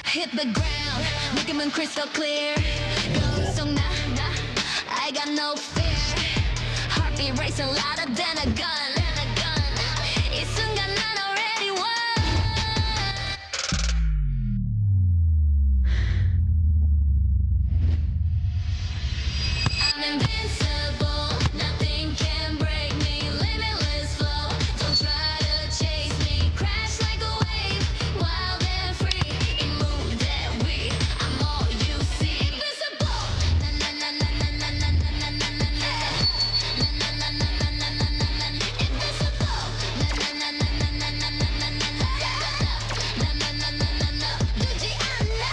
Hit the ground, 느낌은 crystal clear. So nah, I got no fear. Heartbeat racing louder than a gun. 이 순간 난 already won. I'm invincible, nothing can break me. Limitless flow, don't try to chase me. Crash like a wave, wild and free. You move that way, I'm all you see. Invincible, na na na na na na na na na na na na. Na na na na na na na na na. Invincible, na na na na na na na na na na. Na na na na na na. 두지 않아.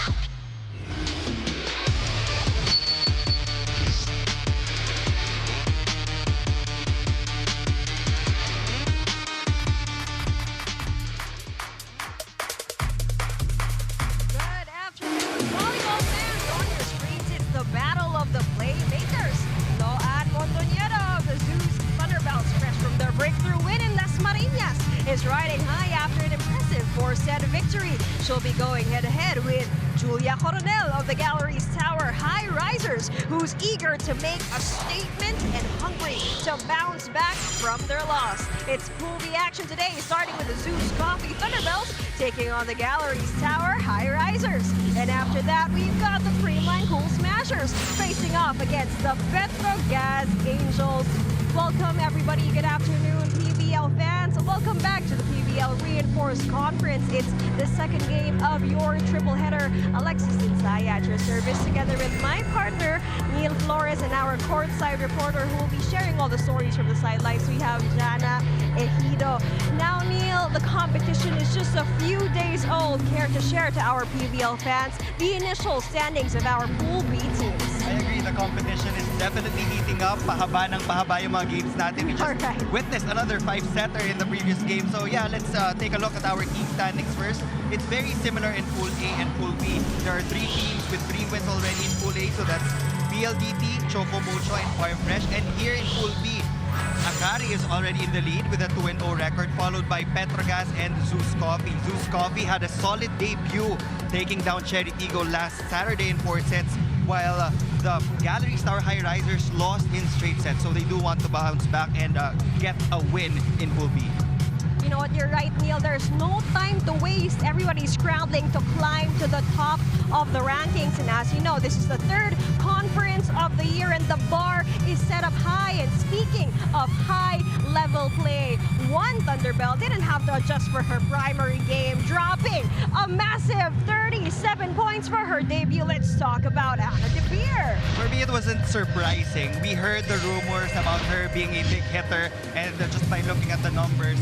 Good afternoon, volleyball fans. On your screens, it's the battle of the playmakers. Loan Montañero of the ZUS Thunderbelles, fresh from their breakthrough win in Las Marinas, is riding high after an impressive 4-set victory. She'll be going head-to-head with Julia Coronel of the Galeries Tower Highrisers, who's eager to make a statement and hungry to bounce back from their loss. It's Pool B action today, starting with the ZUS Coffee Thunderbelles taking on the Galeries Tower Highrisers. And after that, we've got the Preliminaries Cool Smashers facing off against the Petrogas Angels. Welcome, everybody. Good afternoon, PVL fans. Welcome back to the PVL Reinforced Conference. It's the second game of your triple header. Alexis Insaya at your service, together with my partner, Neil Flores, and our courtside reporter who will be sharing all the stories from the sidelines. We have Jana Ejido. Now, Neil, the competition is just a few days old. Care to share to our PVL fans the initial standings of our Pool B teams? I agree, the competition is definitely heating up. Pahaba ng pahaba yung mga games natin. We just witnessed another 5-setter in the previous game. So yeah, let's take a look at our team standings first. It's very similar in Pool A and Pool B. There are 3 teams with 3 wins already in Pool A. So that's PLDT, Choco Mucho, and Farm Fresh. And here in Pool B, Akari is already in the lead with a 2-0 record, followed by Petrogas and ZUS Coffee. ZUS Coffee had a solid debut, taking down Cherry Tigo last Saturday in 4 sets, while the Galeries Tower Highrisers lost in straight sets. So they do want to bounce back and get a win in Pool B. You know what, you're right, Neil. There's no time to waste. Everybody's scrambling to climb to the top of the rankings. And as you know, this is the 3rd conference of the year, and the bar is set up high. And speaking of high-level play, one Thunderbelle didn't have to adjust for her primary game, dropping a massive 37 points for her debut. Let's talk about Anna De Beer. For me, it wasn't surprising. We heard the rumors about her being a big hitter, and just by looking at the numbers,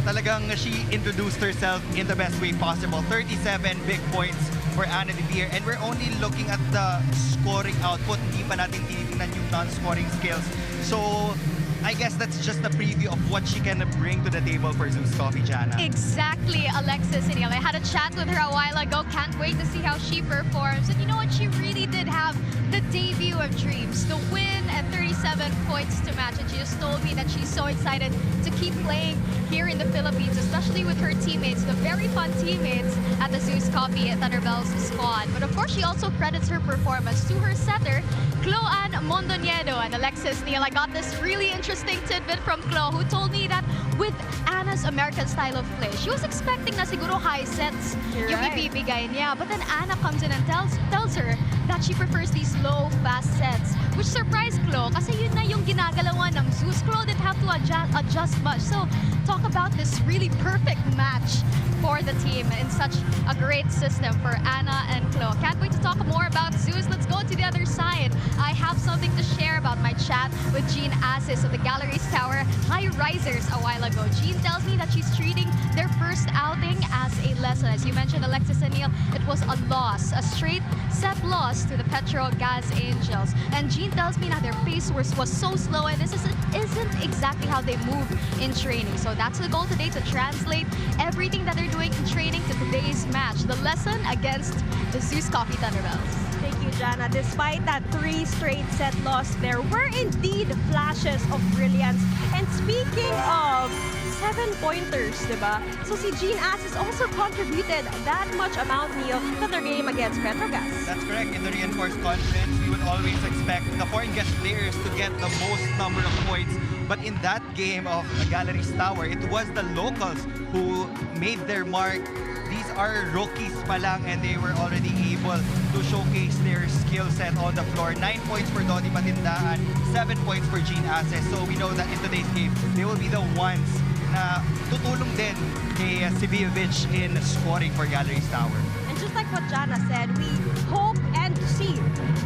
talagang she introduced herself in the best way possible. 37 big points for Anna De Beer, and we're only looking at the scoring output. Hindi pa natin tinitingnan yung non-scoring skills. So I guess that's just a preview of what she can bring to the table for ZUS Coffee, Jana. Exactly, Alexis and Neil. I had a chat with her a while ago. Can't wait to see how she performs. And you know what? She really did have the debut of dreams. The win and 37 points to match. And she just told me that she's so excited to keep playing here in the Philippines, especially with her teammates, the very fun teammates at the ZUS Coffee Thunderbelles squad. But of course, she also credits her performance to her setter, Loan Montañero. And Alexis, Neil, I got this really interesting tidbit from Chlo, who told me that with Anna's American style of play, she was expecting na siguro high sets yung ibibigay niya. But then Anna comes in and tells her that she prefers these low, fast sets, which surprised Chlo kasi yun na yung ginagalawan ng ZUS. Chlo didn't have to adjust much. So talk about this really perfect match for the team in such a great system for Anna and Chlo. Can't wait to talk more about ZUS. Let's go to the other side. I have something to share about my chat with Jean Assis of the Galeries Tower Highrisers a while ago. Jean tells me that she's treating their first outing as a lesson. As you mentioned, Alexis and Neil, it was a loss, a straight set loss to the Petrogas Angels. And Jean tells me that their pace was so slow, and this isn't exactly how they move in training. So that's the goal today, to translate everything that they're doing in training to today's match, the lesson against the ZUS Coffee Thunderbelles. Thank you, Jana. Despite that 3 straight set loss, there were indeed flashes of brilliance. And speaking of 7 3-pointers, diba? So si Jean Assis also contributed that much amount niyo to their game against Petrogas. That's correct. In the reinforced conference, we would always expect the foreign guest players to get the most number of points. But in that game of Galeries Tower, it was the locals who made their mark. These are rookies pa lang, and they were already able to showcase their skill set on the floor. 9 points for Dodi Patindaan, 7 points for Jean Asses. So we know that in today's game, they will be the ones na tutulong din kay Sibievich in scoring for Galeries Tower. And just like what Jana said, we hope and see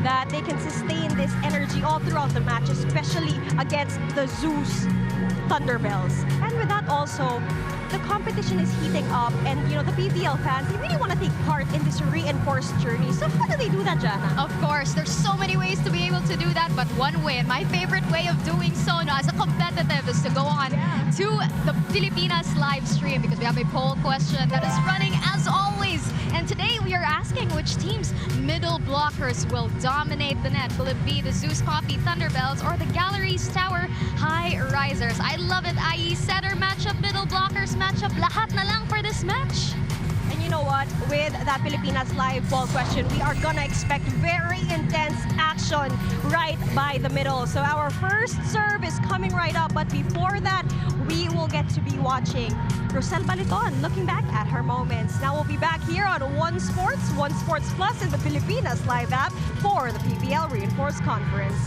that they can sustain this energy all throughout the match, especially against the ZUS Thunderbelles. And with that also, the competition is heating up, and the PVL fans, they really want to take part in this reinforced journey. So how do they do that, Jana? Of course, there's so many ways to be able to do that, but one way, and my favorite way of doing so as a competitive, is to go on to the Filipinas live stream, because we have a poll question that is running as always. And today we are asking which team's middle blockers will dominate the net. Will it be the ZUS Coffee Thunderbelles or the Galeries Tower Highrisers? I love it, IE setter matchup, middle blockers matchup, lahat na lang for this match. And you know what? With that Filipinas live ball question, we are gonna expect very intense action right by the middle. So our first serve is coming right up, but before that, we will get to be watching Rosel Baliton looking back at her moments. Now we'll be back here on One Sports Plus in the Filipinas live app for the PVL Reinforced Conference.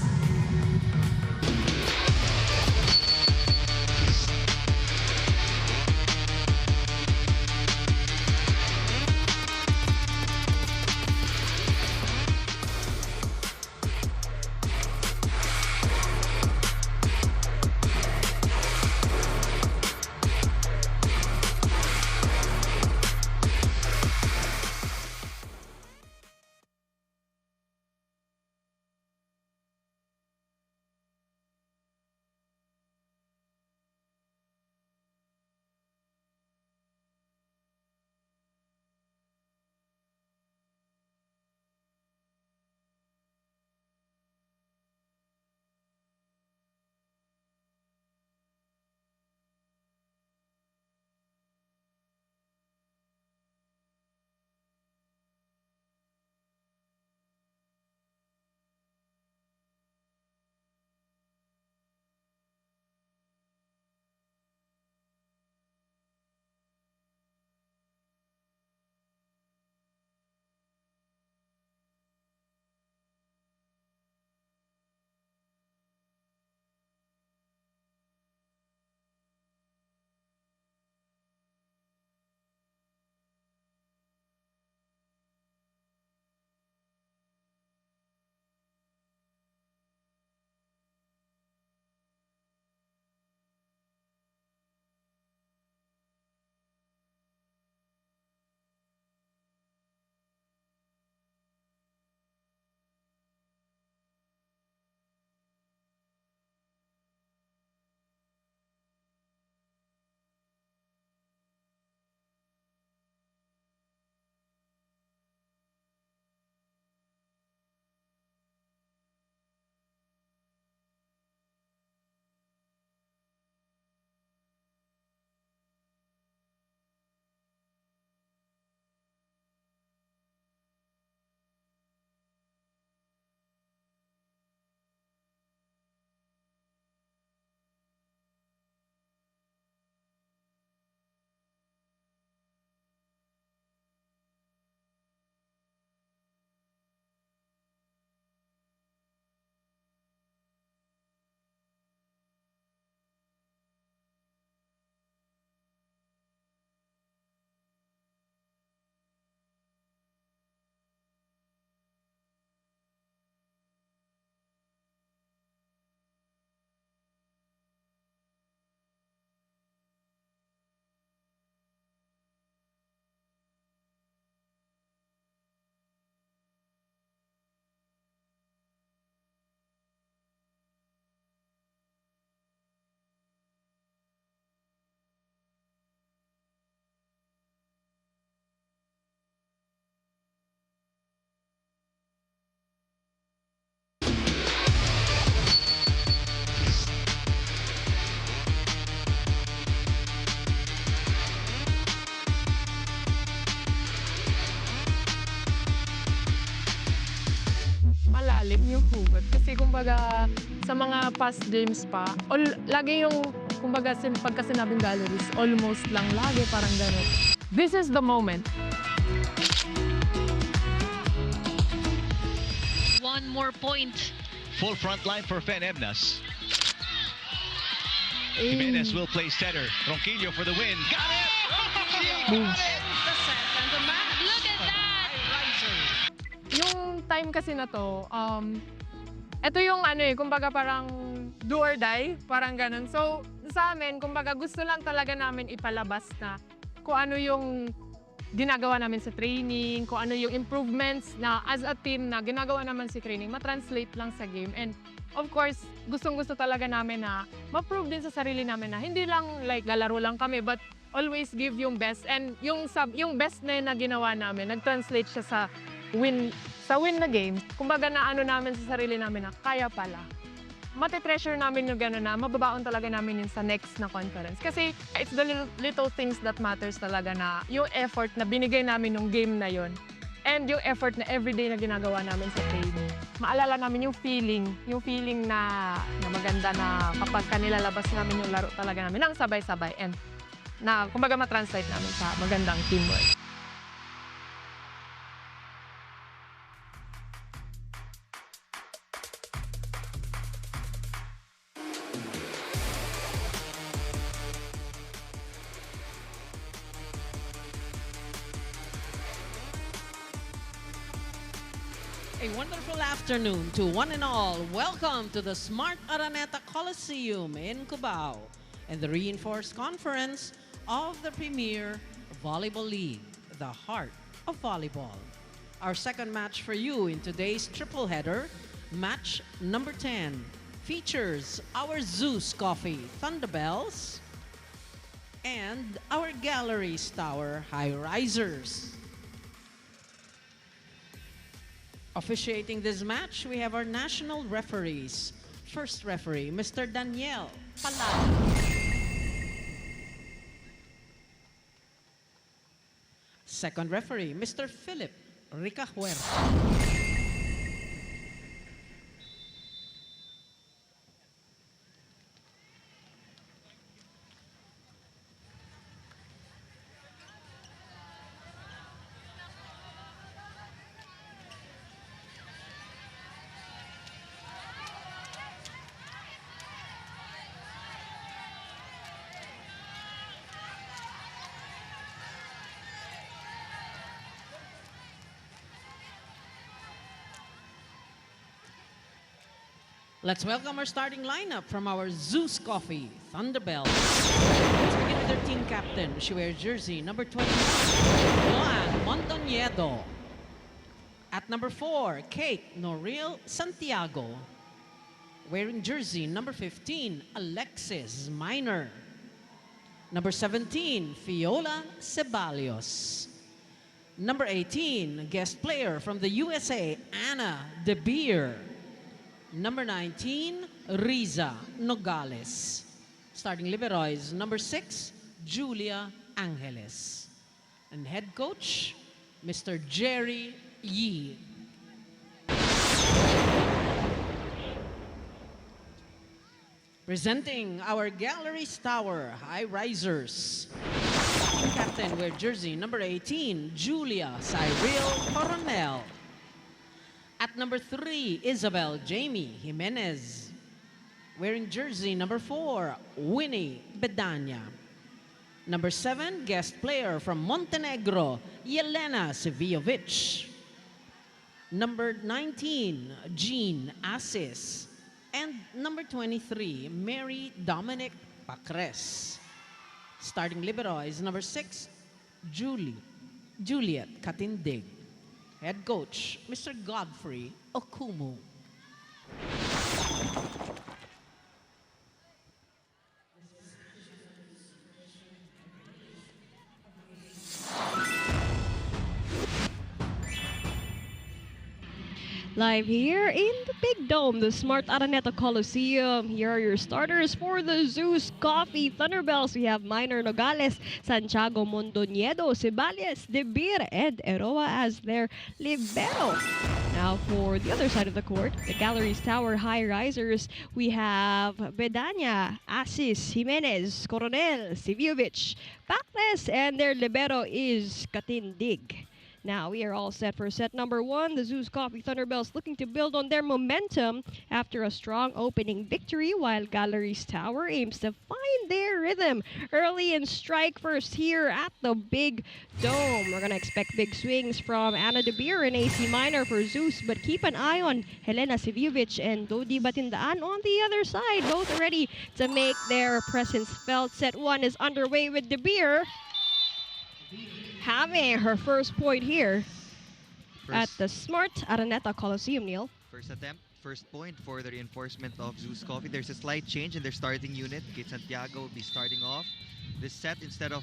malalim yung hugot. Kasi kumbaga sa mga past games pa, lagi yung kumbaga pagka sinabing galleries, almost lang lagi parang gano'n. This is the moment. One more point. Full front line for Fen Ebnas. Jimenez will play center. Ronquillo for the win. Got it! She got it! The set and the match. Look at that! Highrisers. Yung time kasi na to, ito yung ano kumbaga parang do or die, parang ganun. So, sa amin, kumbaga gusto lang talaga namin ipalabas na kung ano yung ginagawa namin sa training, kung ano yung improvements na as a team na ginagawa naman sa training, matranslate lang sa game. And of course, gustong-gusto talaga namin na ma-prove din sa sarili namin na hindi lang like lalaro lang kami, but always give yung best. And yung best na yun na ginawa namin, nag-translate siya sa win na game. Kumbaga na ano namin sa sarili namin na kaya pala. Mati-treasure namin yung gano'n na mababaon talaga namin yun sa next na conference. Kasi it's the little things that matters talaga na yung effort na binigay namin nung game na yun and yung effort na everyday na ginagawa namin sa training. Maalala namin yung feeling na maganda na kapag kanilalabas namin yung laro talaga namin nang sabay-sabay and na kumbaga matranslate namin sa magandang teamwork. A wonderful afternoon to one and all. Welcome to the Smart Araneta Coliseum in Cubao and the reinforced conference of the Premier Volleyball League, the heart of volleyball. Our second match for you in today's triple header, match number 10, features our ZUS Coffee Thunderbelles and our Galeries Tower Highrisers. Officiating this match, we have our national referees. First referee, Mr. Daniel Palal. Second referee, Mr. Philip Ricahuerta. Let's welcome our starting lineup from our ZUS Coffee Thunderbelles. Let's begin with their team captain. She wears jersey number 21, Joan Mondoñedo. At number 4, Kate Noril Santiago. Wearing jersey number 15, Alexis Minor. Number 17, Fiola Ceballos. Number 18, guest player from the USA, Anna De Beer. Number 19, Riza Nogales. Starting liberois, number 6, Julia Angeles. And head coach, Mr. Jerry Yee. Presenting our Galeries Tower Highrisers. Team captain wear jersey number 18, Julia Cyril Coronel. At number 3, Isabel Jamie Jimenez. Wearing jersey number 4, Winnie Bedanya. Number 7, guest player from Montenegro, Yelena Sevijovic. Number 19, Jean Assis. And number 23, Mary Dominic Pacres. Starting liberois, number 6, Juliet Katindig. Head coach, Mr. Godfrey Okumu. Live here in the Big Dome, the Smart Araneta Coliseum. Here are your starters for the ZUS Coffee Thunderbelles. We have Minor Nogales, Santiago Mondoñedo, Ceballos, De Beer, and Eroa as their libero. Now for the other side of the court, the Galeries Tower Highrisers, we have Bedanya, Asis, Jimenez, Coronel, Siviovic, Pacles, and their libero is Katindig. Now we are all set for set number 1. The ZUS Coffee Thunderbelles looking to build on their momentum after a strong opening victory, while Galeries Tower aims to find their rhythm early and strike first here at the Big Dome. We're going to expect big swings from Anna De Beer and AC Minor for ZUS, but keep an eye on Helena Siviovic and Dodi Batindaan on the other side, both ready to make their presence felt. Set 1 is underway with De Beer having her first point here at the Smart Araneta Coliseum, Neil. First attempt, first point for the reinforcement of ZUS Coffee. There's a slight change in their starting unit. Kate Santiago will be starting off this set instead of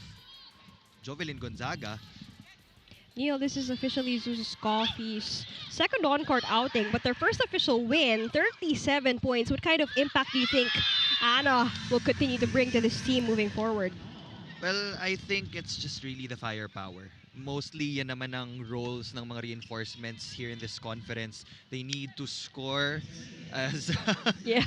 Jovelyn Gonzaga. Neil, this is officially ZUS Coffee's second on-court outing, but their first official win, 37 points. What kind of impact do you think Anna will continue to bring to this team moving forward? Well, I think it's just really the firepower. Mostly yan naman ang roles ng mga reinforcements here in this conference. They need to score as Yeah.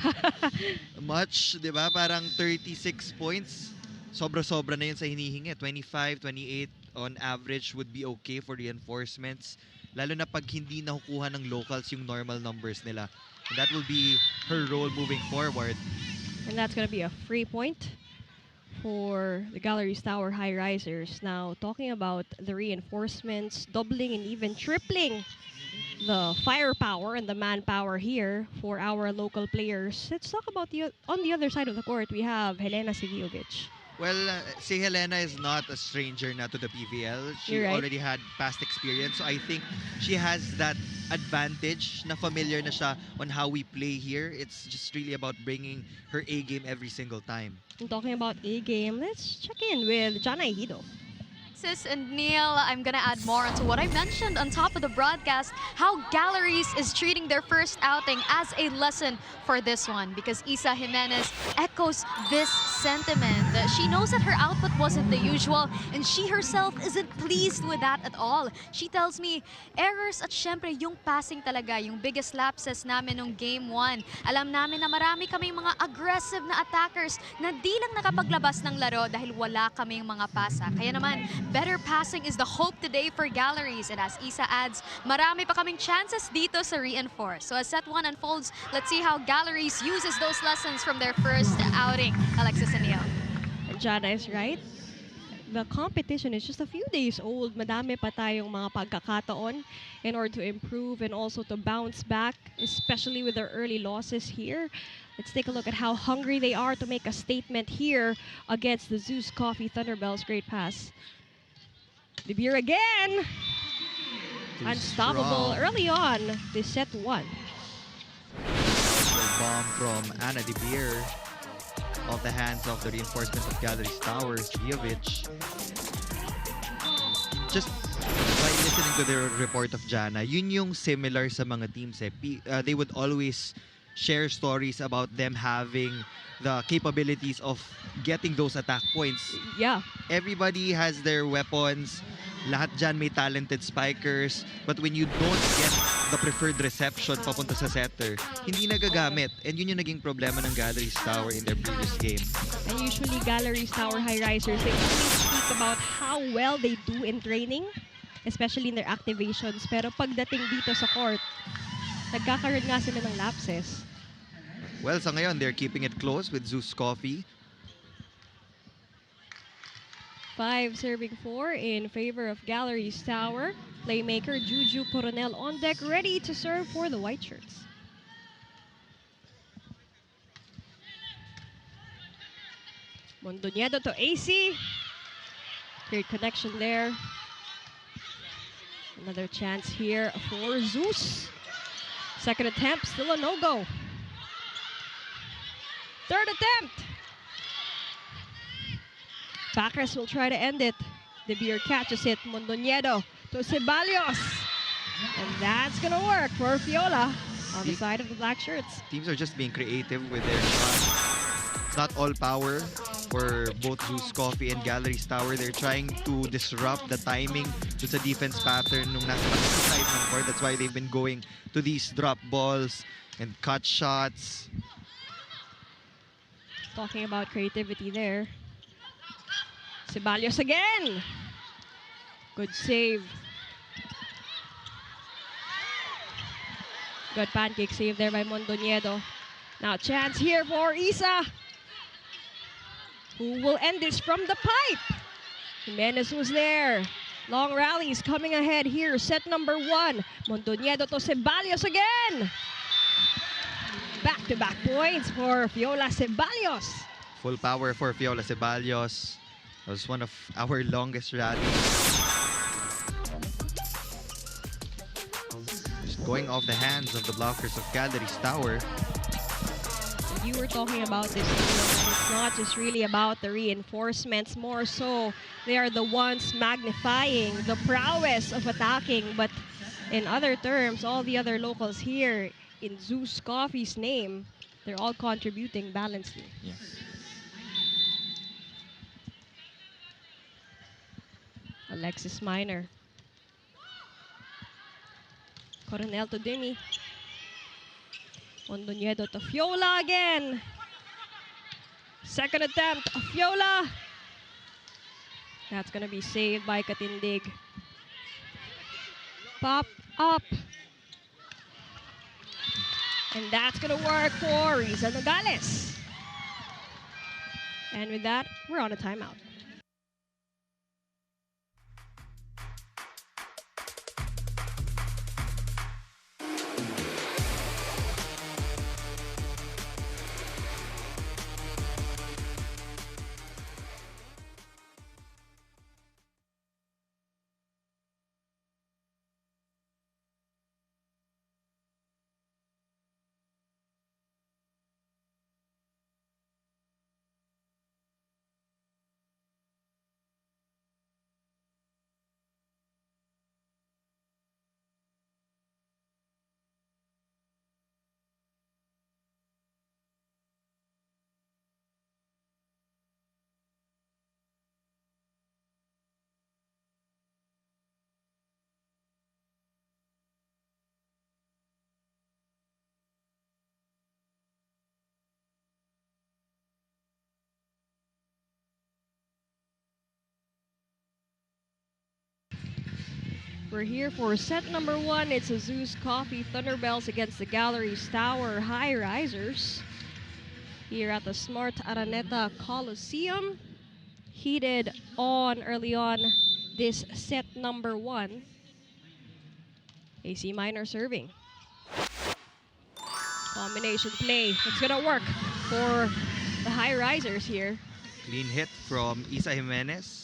much, di ba? Parang 36 points. Sobra-sobra na yun sa hinihingi. 25, 28 on average would be okay for reinforcements. Lalo na pag hindi nakukuha ng locals yung normal numbers nila. And that will be her role moving forward. And that's going to be a free point for the Galeries Tower Highrisers. Now, talking about the reinforcements, doubling and even tripling the firepower and the manpower here for our local players. Let's talk about on the other side of the court, we have Helena Siviovic. Well, si Helena is not a stranger na to the PVL. She You're right. already had past experience. So I think she has that advantage na familiar na siya on how we play here. It's just really about bringing her A game every single time. And talking about A-game, let's check in with Jana Ejido. Sis and Neil, I'm gonna add more onto what I mentioned on top of the broadcast, how Galeries is treating their first outing as a lesson for this one, because Isa Jimenez echoes this sentiment. She knows that her output wasn't the usual, and she herself isn't pleased with that at all. She tells me, errors at syempre yung passing talaga, yung biggest lapses namin nung game 1. Alam namin na marami kaming mga aggressive na attackers na di lang nakapaglabas ng laro dahil wala kaming mga pasa. Kaya naman, better passing is the hope today for Galeries. And as Isa adds, marami pa kaming chances dito sa reinforce. So as set 1 unfolds, let's see how Galeries uses those lessons from their first outing. Alexis and Neil. Jana is right. The competition is just a few days old. Madami pa tayong mga pagkakataon in order to improve and also to bounce back, especially with their early losses here. Let's take a look at how hungry they are to make a statement here against the ZUS Coffee Thunderbelles. Great pass. De Beer again. Too Unstoppable strong. early on this set 1. Bomb from Anna De Beer off the hands of the reinforcement of Galeries Tower, Siviovic. Just by listening to the report of Jana, yun yung similar sa mga teams. They would always share stories about them having the capabilities of getting those attack points. Yeah. Everybody has their weapons. Lahat dyan may talented spikers. But when you don't get the preferred reception papunta sa setter, hindi nagagamit. And yun yung naging problema ng Galeries Tower in their previous game. And usually Galeries Tower Highrisers, they always speak about how well they do in training, especially in their activations. Pero pagdating dito sa court, nagkakaroon nga sila ng lapses. Well, sa ngayon, they're keeping it close with ZUS Coffee. 5 serving 4 in favor of Galeries Tower. Playmaker Juju Coronel on deck, ready to serve for the white shirts. Mondoñedo to AC. Great connection there. Another chance here for ZUS. Second attempt, still a no-go. Third attempt. Bacres will try to end it. De Beer catches it. Mondoñedo to Ceballos. And that's gonna work for Fiola on the side of the black shirts. Teams are just being creative with their shots. It's not all power for both ZUS Coffee and Galeries Tower. They're trying to disrupt the timing to sa defense pattern nung nasa side ng court. That's why they've been going to these drop balls and cut shots. Talking about creativity there. Ceballos again. Good save. Good pancake save there by Mondoñedo. Now chance here for Isa, who will end this from the pipe. Jimenez was there. Long rallies coming ahead here. Set number 1. Mondoñedo to Ceballos again. Back-to-back points for Fiola Ceballos. Full power for Fiola Ceballos. That was one of our longest rallies. Just going off the hands of the blockers of Galeries Tower. You were talking about this, and it's not just really about the reinforcements, more so they are the ones magnifying the prowess of attacking, but in other terms, all the other locals here in ZUS Coffee's name, they're all contributing balancedly. Yeah. Alexis Minor. Coronel to Demi. Mondoñedo to Fiola again. Second attempt, Fiola. That's gonna be saved by Katindig. Pop up. And that's gonna work for Riza Nogales. And with that, we're on a timeout. We're here for set number 1. It's a ZUS Coffee Thunderbelles against the Galeries Tower Highrisers here at the Smart Araneta Coliseum. Heated on early on this set number 1. AC Minor serving. Combination play. It's gonna work for the Highrisers here. Clean hit from Isa Jimenez.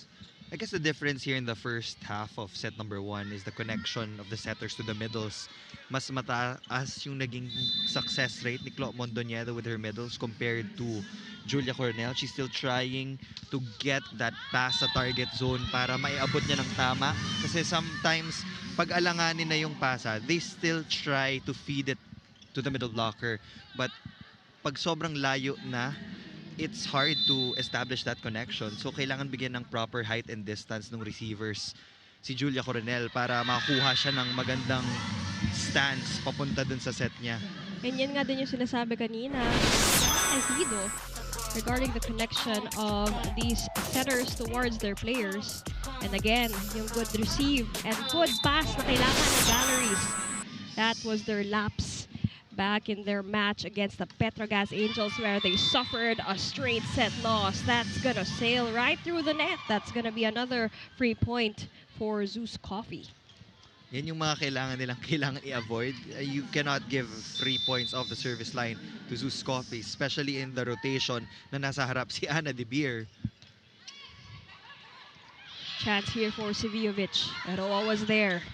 I guess the difference here in the first half of set number 1 is the connection of the setters to the middles. Mas mataas yung naging success rate ni Clo Mondoñedo with her middles compared to Julia Coronel. She's still trying to get that pass sa target zone para maiabot niya ng tama. Kasi sometimes, pag alanganin na yung pasa, they still try to feed it to the middle blocker. But pag sobrang layo na, it's hard to establish that connection. So, kailangan bigyan ng proper height and distance ng receivers si Julia Coronel para makuha siya ng magandang stance papunta dun sa set niya. And yan nga din yung sinasabi kanina, Ejido, regarding the connection of these setters towards their players. And again, yung good receive and good pass na kailangan ng Galeries. That was their lapse back in their match against the Petrogas Angels, where they suffered a straight set loss. That's gonna sail right through the net. That's gonna be another free point for ZUS Coffee. Yan yung mga kailangan i-avoid. You cannot give 3 points off the service line to ZUS Coffee, especially in the rotation na nasa harap si Ana De Beer. Chance here for Sivijovic. Eroa was there.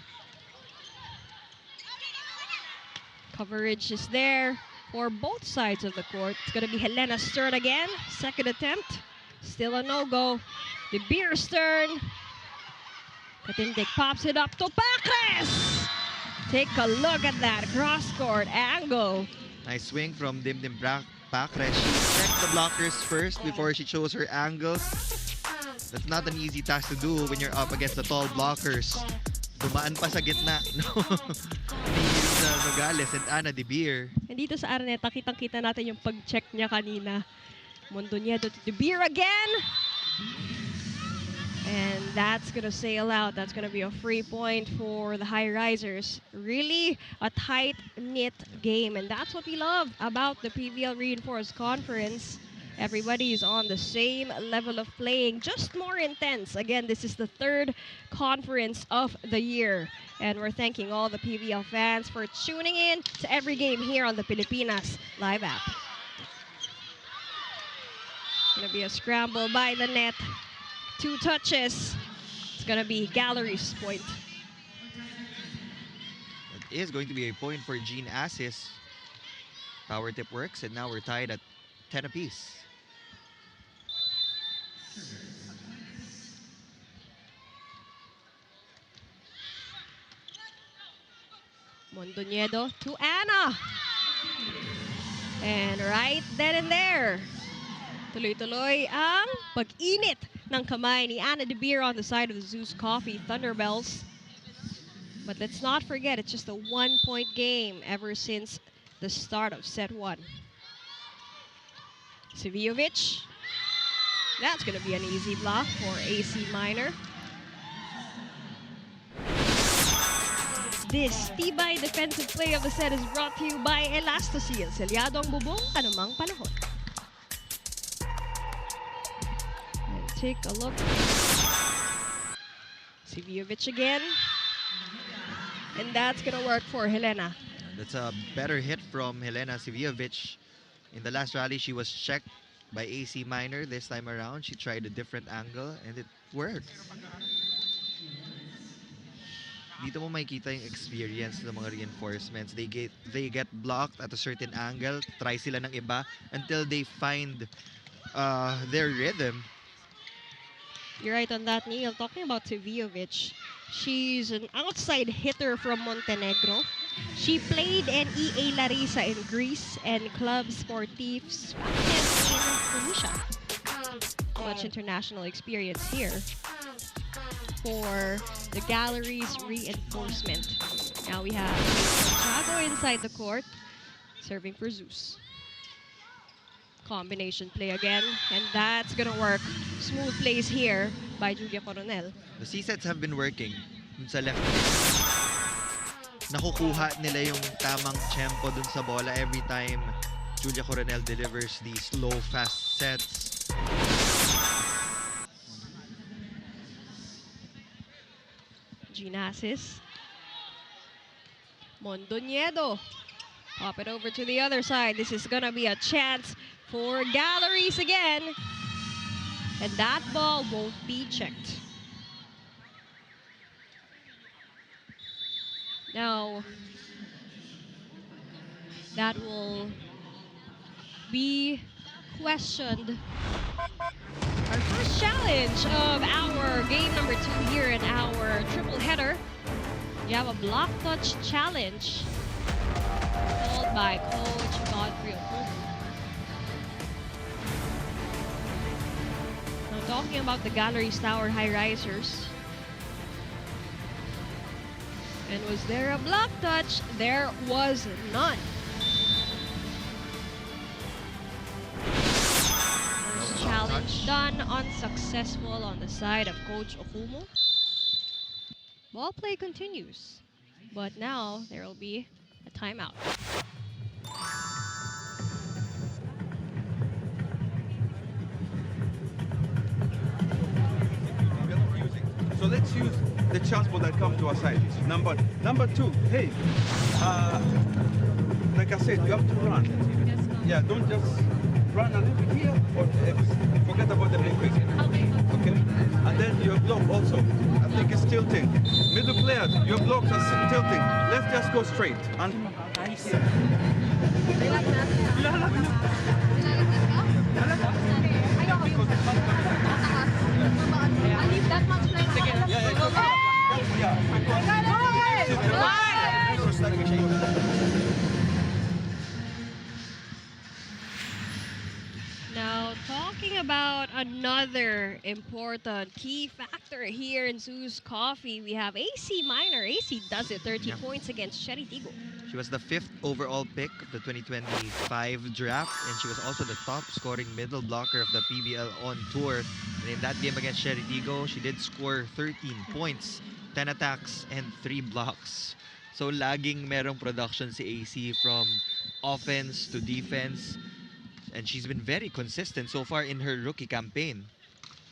Coverage is there for both sides of the court. It's going to be Helena Stern again. Second attempt. Still a no-go. De Beer Stern. Katindik pops it up to Pacres. Take a look at that cross-court angle. Nice swing from Dimdim backrest. She checked the blockers first before she chose her angles. That's not an easy task to do when you're up against the tall blockers. Dumaan pa sa gitna, no? Ni Nogales and Ana De Beer. And dito sa Araneta, kitang-kita natin yung pag-check niya kanina. Mondoñedo to De Beer again. And that's going to sail out. That's going to be a free point for the Highrisers. Really a tight-knit game. And that's what we love about the PVL Reinforced Conference. Everybody is on the same level of playing, just more intense. Again, this is the third conference of the year. And we're thanking all the PVL fans for tuning in to every game here on the Pilipinas Live app. Gonna be a scramble by the net. 2 touches. It's gonna be Galeries point. It is going to be a point for Jean Assis. Power tip works, and now we're tied at 10 apiece. Mondoñedo to Ana. And right then and there, tuloy-tuloy ang pag-init ng kamay ni Ana De Beer on the side of the ZUS Coffee Thunderbelles. But let's not forget, it's just a 1-point game ever since the start of set 1. Sivijovic. That's going to be an easy block for AC Minor. This tibay defensive play of the set is brought to you by Elastoseal. Selyado ang bubong, anumang panahon. And take a look. Sivijovic again. And that's gonna work for Helena. That's a better hit from Helena Sivijovic. In the last rally, she was checked by AC Minor. This time around, she tried a different angle and it worked. Dito mo makikita yung experience ng mga reinforcements. They get blocked at a certain angle, try sila ng iba until they find their rhythm. You're right on that, Neil. Talking about Sivijovic, she's an outside hitter from Montenegro. She played in EA Larissa in Greece and Club Sportifs in Tunisia. Much international experience here for the Galeries reinforcement. Now we have Santiago inside the court, serving for ZUS. Combination play again, and that's gonna work. Smooth plays here by Julia Coronel. The C-sets have been working dun sa left. Nakukuha nila yung tamang tempo dun sa bola every time Julia Coronel delivers these low, fast sets. Ginasis. Mondoñedo. Pop it over to the other side. This is gonna be a chance for Galeries again. And that ball won't be checked. Now, that will be questioned. Our first challenge of our game number 2 here in our triple header. You have a block touch challenge called by Coach Godfrey Okomo. Now talking about the Galeries Tower Highrisers. And was there a block touch? There was none. First challenge done, unsuccessful on the side of Coach Okumo. Ball play continues, but now there will be a timeout. So let's use the transport that comes to our side. Number 2, hey, like I said, you have to run. Yeah, don't just run a little bit here or forget about the big okay? And then your block also, I think it's tilting. Middle players, your blocks are tilting. Let's just go straight. And another important key factor here in ZUS Coffee. We have AC Minor. AC does it, 13 points against Sherry Tigo. She was the 5th overall pick of the 2025 draft, and she was also the top scoring middle blocker of the PVL on tour. And in that game against Sherry Tigo, she did score 13 points, 10 attacks, and 3 blocks. So laging merong production si AC from offense to defense. And she's been very consistent so far in her rookie campaign.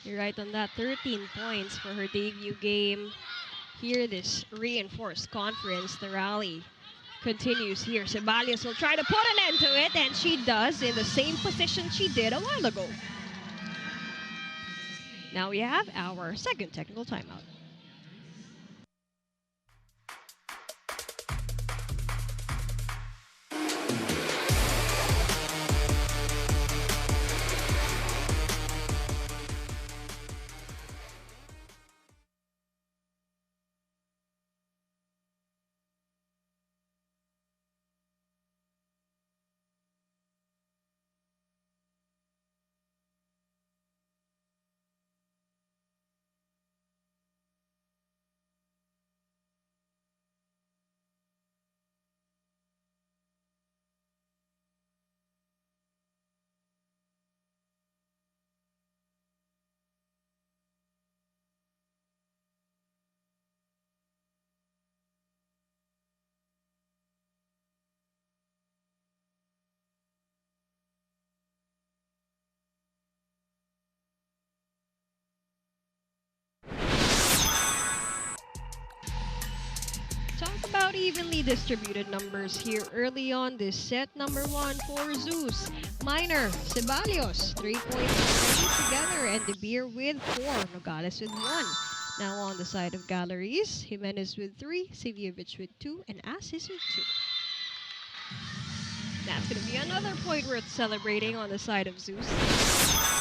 You're right on that, 13 points for her debut game. Here, this reinforced conference, the rally continues here. Ceballos will try to put an end to it, and she does in the same position she did a while ago. Now we have our second technical timeout. Talk about evenly distributed numbers here early on this set. Number 1 for ZUS. Minor, Ceballos, 3 points already together, and De Beer with 4, Nogales with 1. Now on the side of Galeries, Jimenez with 3, Saviovic with 2, and Assis with 2. That's going to be another point worth celebrating on the side of ZUS.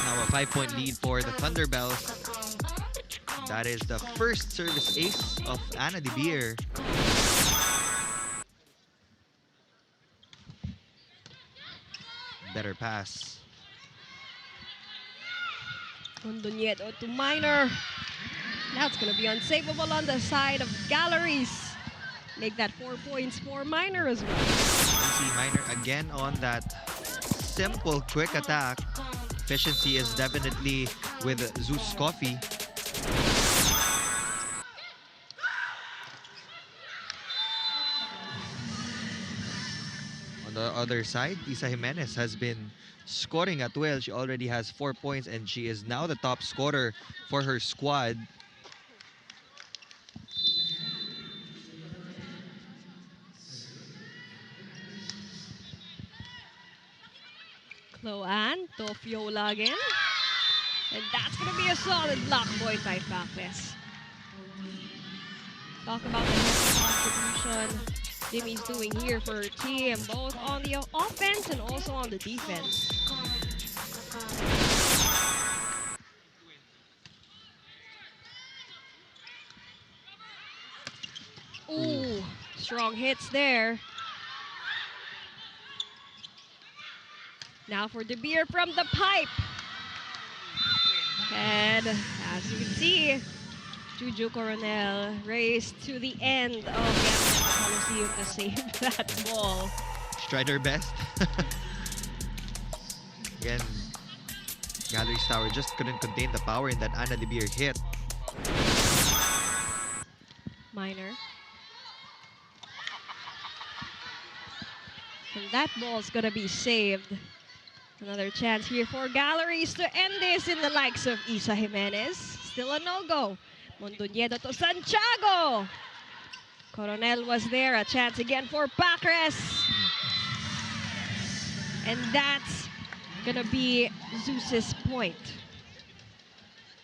Now a 5-point lead for the Thunderbelles. That is the first service ace of Anna De Beer. Better pass. Mondoñedo to Minor. Now it's going to be unsavable on the side of Galeries. Make that 4 points for Minor as well. You see Minor again on that simple, quick attack. Efficiency is definitely with ZUS Coffee. On the other side, Isa Jimenez has been scoring at will. She already has 4 points, and she is now the top scorer for her squad. Cloan to Fiola again. And that's going to be a solid block point by Facles. Talk about the contribution Jimmy's doing here for her team, both on the offense and also on the defense. Ooh, strong hits there. Now for De Beer from the pipe. And as you can see, Juju Coronel raced to the end of the Coliseum to save that ball. She tried her best. Again, Galeries Tower just couldn't contain the power in that Anna De Beer hit. Minor. And that ball's gonna be saved. Another chance here for Galeries to end this in the likes of Isa Jimenez. Still a no-go. Mondoñedo to Santiago. Coronel was there. A chance again for Pacres. And that's gonna be ZUS's point.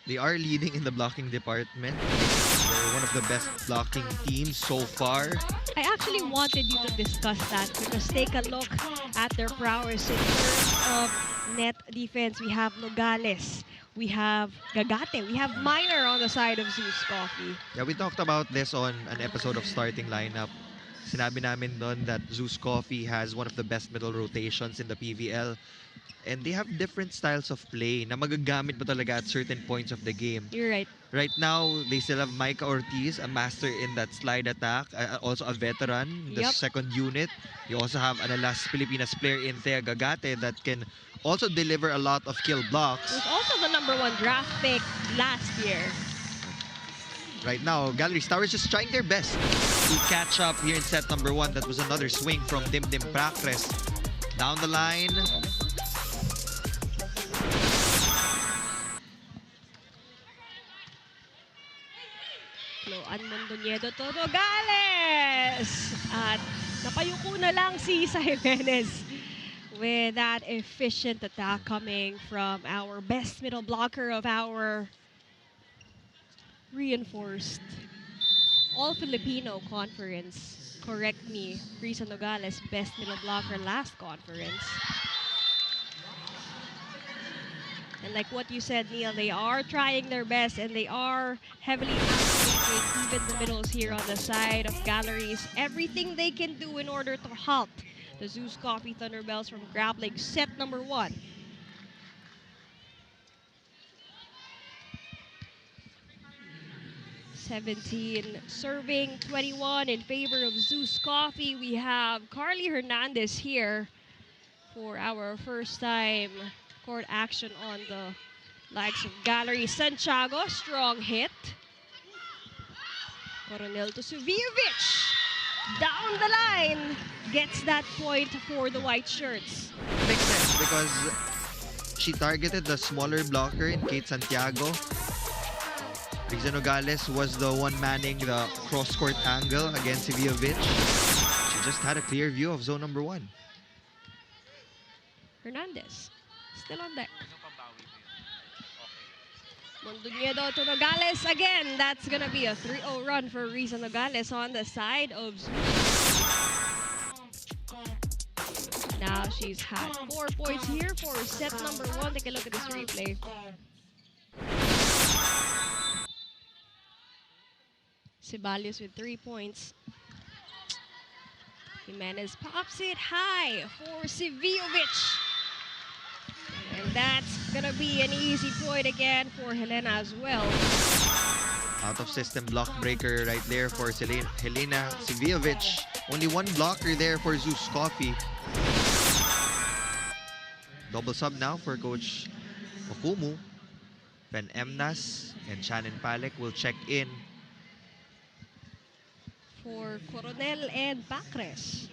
They are leading in the blocking department. They're one of the best blocking teams so far. I actually wanted you to discuss that because take a look at their prowess in terms of net defense. We have Nogales, we have Gagate, we have Minor on the side of ZUS Coffee. Yeah, we talked about this on an episode of Starting Lineup. Sinabi namin doon that ZUS Coffee has one of the best middle rotations in the PVL. And they have different styles of play na magagamit mo talaga at certain points of the game. You're right. Right now, they still have Micah Ortiz, a master in that slide attack, also a veteran in the Yep. second unit. You also have an Alas Pilipinas player in Thea Gagate that can also deliver a lot of kill blocks. Was also the #1 draft pick last year. Right now, Galeries Tower is just trying their best to catch up here in set number 1. That was another swing from Dimdim Prakres. Down the line. Loan Mondoñedo to Nogales! At napayuko na lang si Isa Jimenez with that efficient attack coming from our best middle blocker of our reinforced all-Filipino conference. Correct me, Risa Nogales, best middle blocker last conference. And like what you said, Neil, they are trying their best and they are heavily activating even the middles here on the side of Galleries. Everything they can do in order to halt the ZUS Coffee Thunderbelles from grappling set number 1. Serving 21 in favor of ZUS Coffee. We have Carly Hernandez here for our first time court action on the likes of Gallery. Santiago, strong hit. Coronel to Suviovic. Down the line. Gets that point for the white shirts. Makes sense because she targeted the smaller blocker in Kate Santiago. Risa Nogales was the one manning the cross-court angle against Suviovic. She just had a clear view of zone number 1. Hernandez, still on deck. Mondoñedo to Nogales again. That's gonna be a 3-0 run for Risa Nogales on the side of ZUS. Now she's had 4 points here for set number 1. Take a look at this replay. Ceballos with 3 points. Jimenez pops it high for Suviovic. And that's gonna be an easy point again for Helena as well. Out of system block breaker right there for Helena Suviovic. Only one blocker there for ZUS Coffee. Double sub now for Coach Okumu. Ben Emnas and Shannon Palek will check in. For Coronel and Pacres.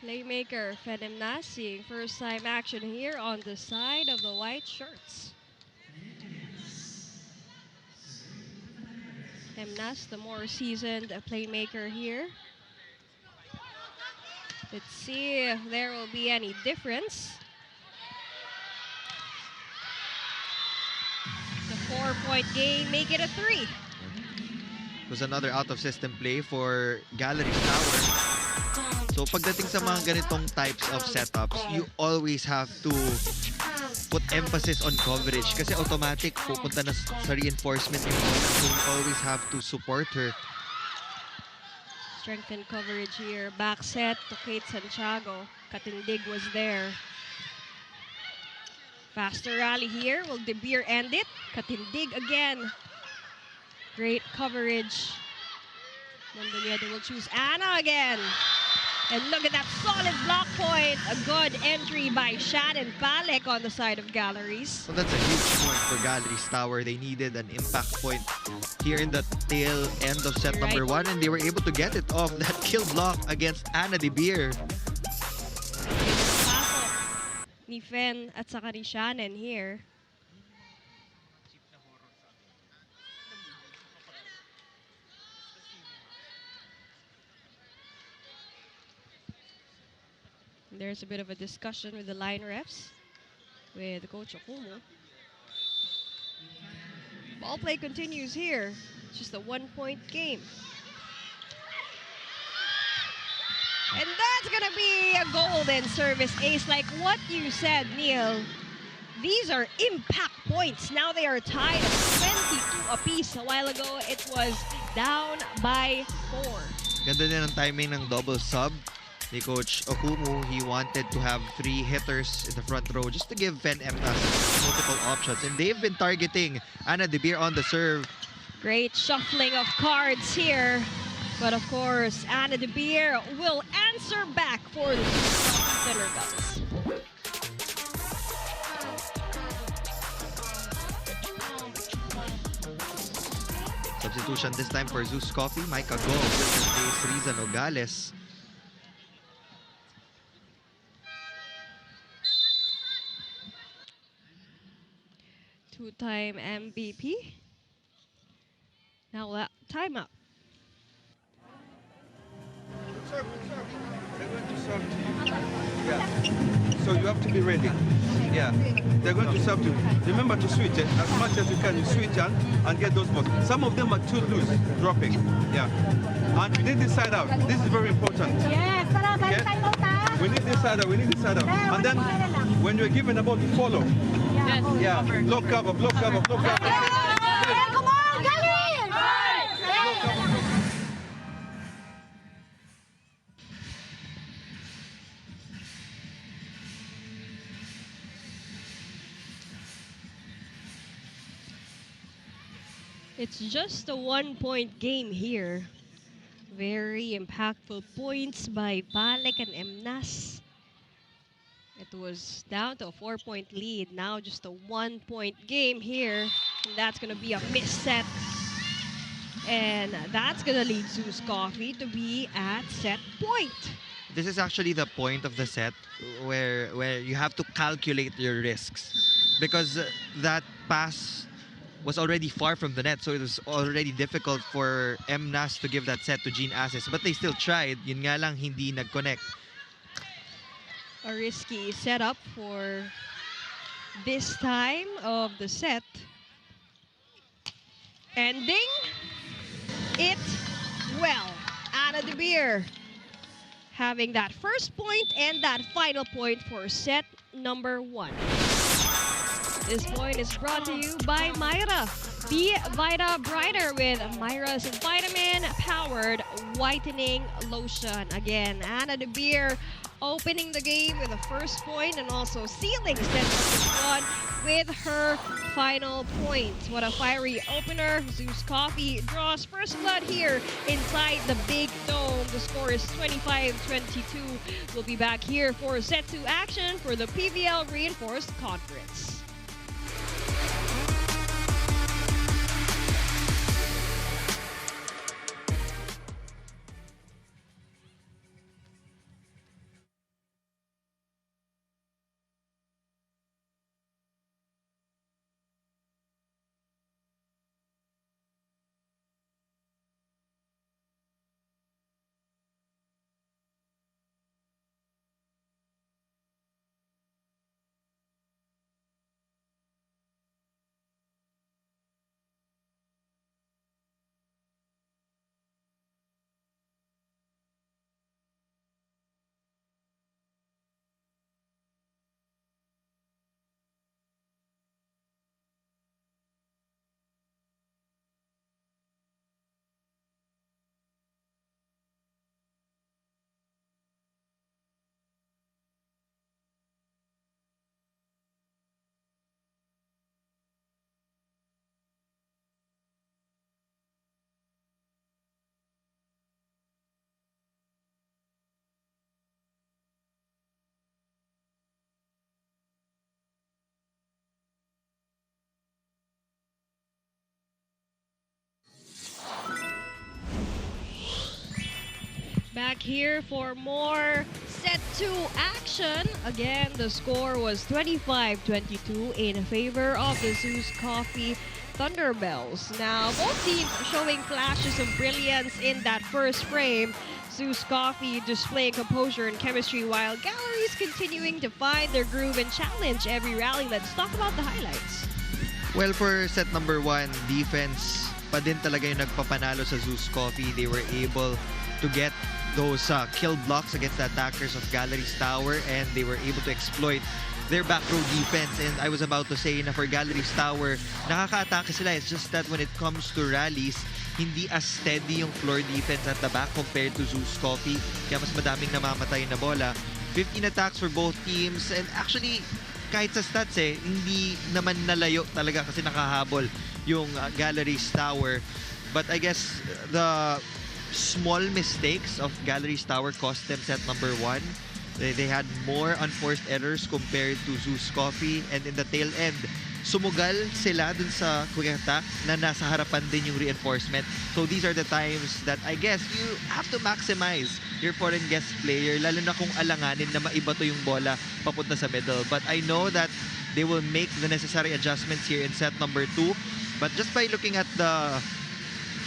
Playmaker Fenemnas seeing first time action here on the side of the white shirts. Fenemnas, the more seasoned playmaker here. Let's see if there will be any difference. The 4-point game, make it a 3. It was another out-of-system play for Galeries Tower. So pagdating sa mga ganitong types of setups, you always have to put emphasis on coverage kasi automatic pupunta na sa reinforcement yung bola. So you always have to support her. Strengthen coverage here. Back set to Kate Santiago. Katindig was there. Faster rally here. Will De Beer end it? Katindig again. Great coverage. Mondoñedo will choose Anna again. And look at that solid block point. A good entry by Shannon Palek on the side of Galleries. So that's a huge point for Galeries Tower. They needed an impact point here in the tail end of set number 1 and they were able to get it off that kill block against Anna De Beer. Ni Fen at saka ni Shannon here. There's a bit of a discussion with the line refs, with Coach Okumu. Ball play continues here. It's just a 1-point game. And that's gonna be a golden service ace, like what you said, Neil. These are impact points. Now they are tied at 22 apiece. A while ago, it was down by 4. Ganda din ang timing ng double sub ni Coach Okumu. He wanted to have 3 hitters in the front row just to give Fen Emnas multiple options. And they've been targeting Anna De Beer on the serve. Great shuffling of cards here. But of course, Anna De Beer will answer back for the Thunderbelles. Substitution this time for ZUS Coffee. Micah Go will replace Riza Nogales. Two-time MVP. Now timeout. They're going to serve to you. Yeah. So you have to be ready. Yeah. They're going to serve to you. Remember to switch it as much as you can. You switch and get those balls. Some of them are too loose, dropping. Yeah. And we need this side out. This is very important. Yes, para may Okay. timeout ha. We need this side out. We need this side out. And then when you're given the ball to follow. Yeah. Block cover, block cover, block cover. Yeah, come on, Galeries! It's just a 1-point game here. Very impactful points by Balek and Emnas. It was down to a 4-point lead. Now just a 1-point game here. And that's going to be a missed set. And that's going to lead ZUS Coffee to be at set point. This is actually the point of the set where you have to calculate your risks. Because that pass was already far from the net, so it was already difficult for Emnas to give that set to Jean Ases. But they still tried. Yun nga lang, hindi nag-connect. A risky setup for this time of the set. Ending it well. Anna De Beer having that first point and that final point for set number 1. This point is brought to you by Myra. Be Vita Brighter with Myra's vitamin-powered whitening lotion. Again, Anna De Beer opening the game with a first point and also sealing set number 1 with her final point. What a fiery opener. ZUS Coffee draws first blood here inside the big dome. The score is 25-22. We'll be back here for set 2 action for the PVL Reinforced Conference. Back here for more set 2 action. Again, the score was 25-22 in favor of the ZUS Coffee Thunderbelles. Now, both teams showing flashes of brilliance in that first frame. ZUS Coffee displaying composure and chemistry while Galeries continuing to find their groove and challenge every rally. Let's talk about the highlights. Well, for set number 1, defense pa din talaga yung nagpapanalo sa ZUS Coffee. They were able to get those kill blocks against the attackers of Galeries Tower, and they were able to exploit their back row defense. And I was about to say na for Galeries Tower, nakaka-atake sila. It's just that when it comes to rallies, hindi as steady yung floor defense at the back compared to ZUS Coffee. Kaya mas madaming namamatay na bola. 15 attacks for both teams. And actually, kahit sa stats hindi naman nalayo talaga kasi nakahabol yung Galeries Tower. But I guess the small mistakes of Galeries Tower cost them set number 1. They had more unforced errors compared to ZUS Coffee, and in the tail end, sumugal sila dun sa quick attack na nasa harapan din yung reinforcement. So these are the times that I guess you have to maximize your foreign guest player, lalo na kung alanganin na maiba to yung bola papunta sa middle. But I know that they will make the necessary adjustments here in set number 2. But just by looking at the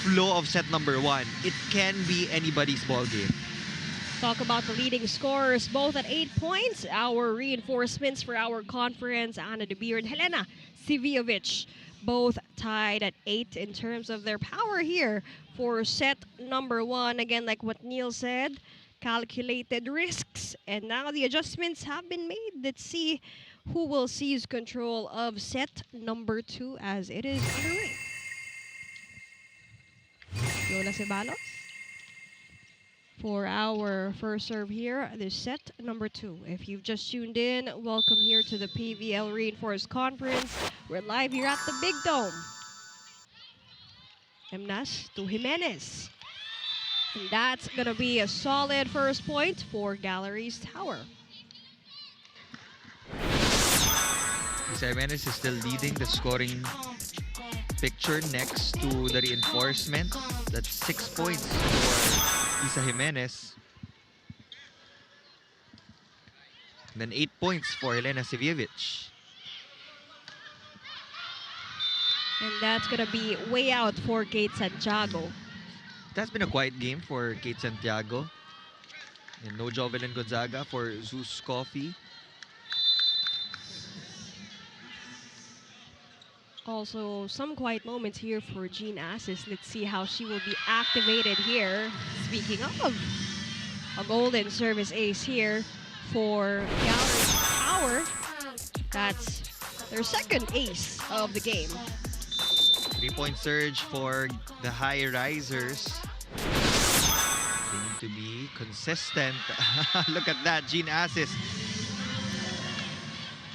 flow of set number 1, it can be anybody's ball game. Talk about the leading scorers, both at 8 points. Our reinforcements for our conference, Anna De Beer and Helena Sivijovic, both tied at 8 in terms of their power here for set number 1. Again, like what Neil said, calculated risks. And now the adjustments have been made. Let's see who will seize control of set number 2 as it is underway. Yola Ceballos for our first serve here, this set number 2. If you've just tuned in, welcome here to the PVL Reinforced Conference. We're live here at the Big Dome. Emnas to Jimenez. And that's going to be a solid first point for Galeries Tower. Jimenez is still leading the scoring picture next to the reinforcement. That's 6 points for Isa Jimenez. And then 8 points for Helena Sivijovic. And that's going to be way out for Kate Santiago. That's been a quiet game for Kate Santiago. And no Jovelyn Gonzaga for ZUS Coffee. Also, some quiet moments here for Jean Assis. Let's see how she will be activated here. Speaking of, a golden service ace here for Galeries Tower. That's their second ace of the game. 3-point surge for the Highrisers. They need to be consistent. Look at that, Jean Assis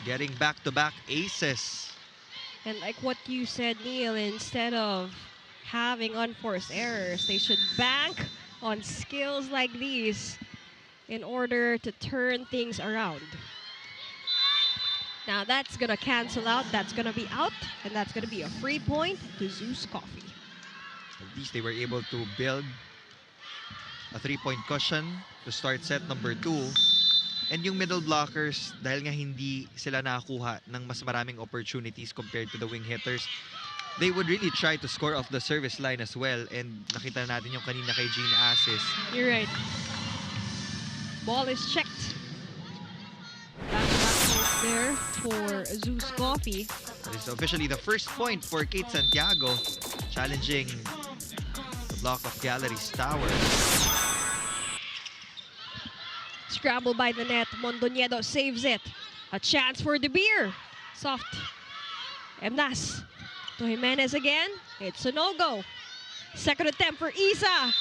getting back-to-back aces. And like what you said, Neil, instead of having unforced errors, they should bank on skills like these in order to turn things around. Now that's going to cancel out, that's going to be out, and that's going to be a free point to ZUS Coffee. At least they were able to build a 3-point cushion to start set number 2. And yung middle blockers, dahil nga hindi sila nakakuha ng mas maraming opportunities compared to the wing hitters, they would really try to score off the service line as well. And nakita natin yung kanina kay Jean Assis. You're right. Ball is checked. Back-to-back there for ZUS Coffee. This is officially the first point for Kate Santiago, challenging the block of Galeries Tower. Scramble by the net. Mondoñedo saves it. A chance for De Beer. Soft. Emnas to Jimenez again. It's a no-go. Second attempt for Isa.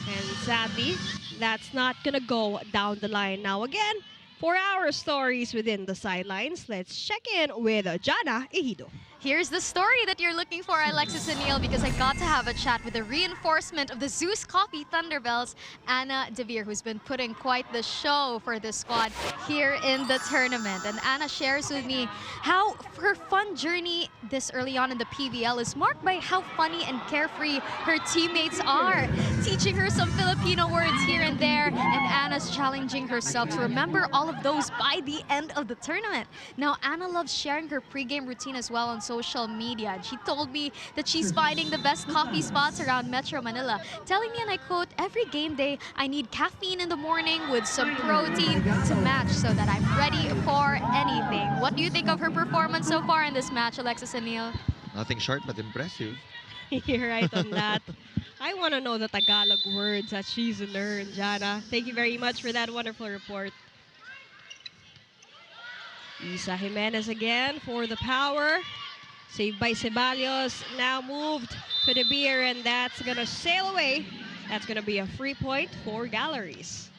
And sadly, that's not going to go down the line. Now again, for our stories within the sidelines, let's check in with Jana Ejido. Here's the story that you're looking for, Alexis and Neil, because I got to have a chat with the reinforcement of the ZUS Coffee Thunderbelles, Anna De Beer, who's been putting quite the show for the squad here in the tournament. And Anna shares with me how her fun journey this early on in the PVL is marked by how funny and carefree her teammates are, teaching her some Filipino words here and there, and Anna's challenging herself to remember all of those by the end of the tournament. Now, Anna loves sharing her pregame routine as well on social media. She told me that she's finding the best coffee spots around Metro Manila, telling me, and I quote, "Every game day, I need caffeine in the morning with some protein to match so that I'm ready for anything." What do you think of her performance so far in this match, Alexis and Neil? Nothing short but impressive. You're right on that. I want to know the Tagalog words that she's learned, Jana. Thank you very much for that wonderful report. Isa Jimenez again for the power. Saved by Ceballos. Now moved to the beer, and that's gonna sail away. That's gonna be a free point for Galleries.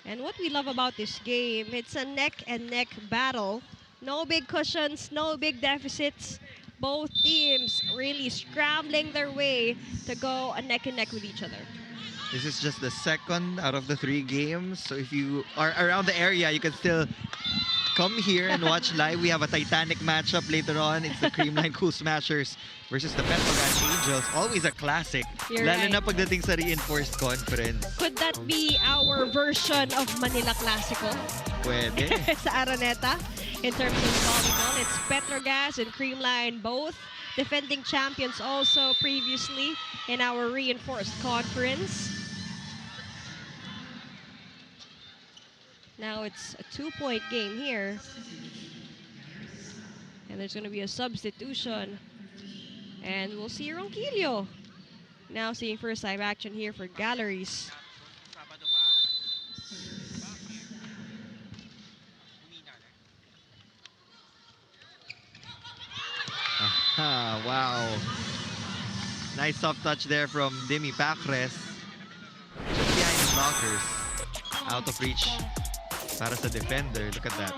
And what we love about this game, it's a neck and neck battle. No big cushions, no big deficits. Both teams really scrambling their way to go a neck and neck with each other. This is just the second out of the 3 games. So if you are around the area, you can still come here and watch live. We have a Titanic matchup later on. It's the Creamline Cool Smashers versus the Petrogas Angels. Always a classic. You're Lalo right. na pagdating sa reinforced conference. Could that be our version of Manila Classico Pwede. sa Araneta? In terms of volleyball, it's Petrogas and Creamline, both defending champions also previously in our reinforced conference. Now it's a 2-point game here. And there's going to be a substitution. And we'll see Ronquillo. Now seeing first time action here for Galleries. Ah, wow. Nice soft touch there from Demi Pacres. Just behind the blockers. Out of reach para sa defender. Look at that.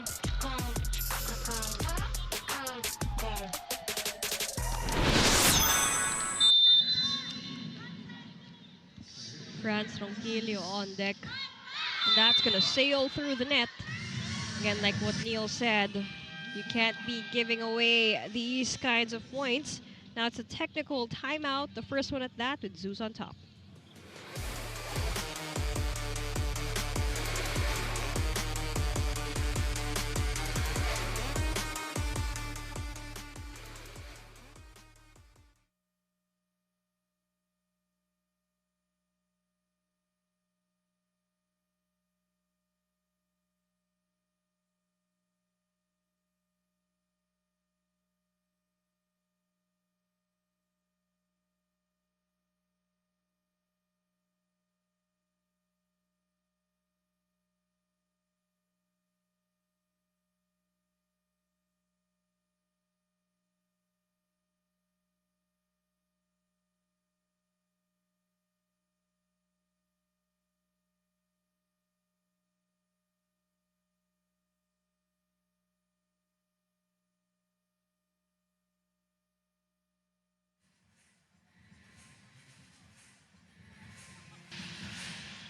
Franz Ronquillo on deck. And that's going to sail through the net. Again, like what Neil said, you can't be giving away these kinds of points. Now it's a technical timeout, the first one at that, with ZUS on top.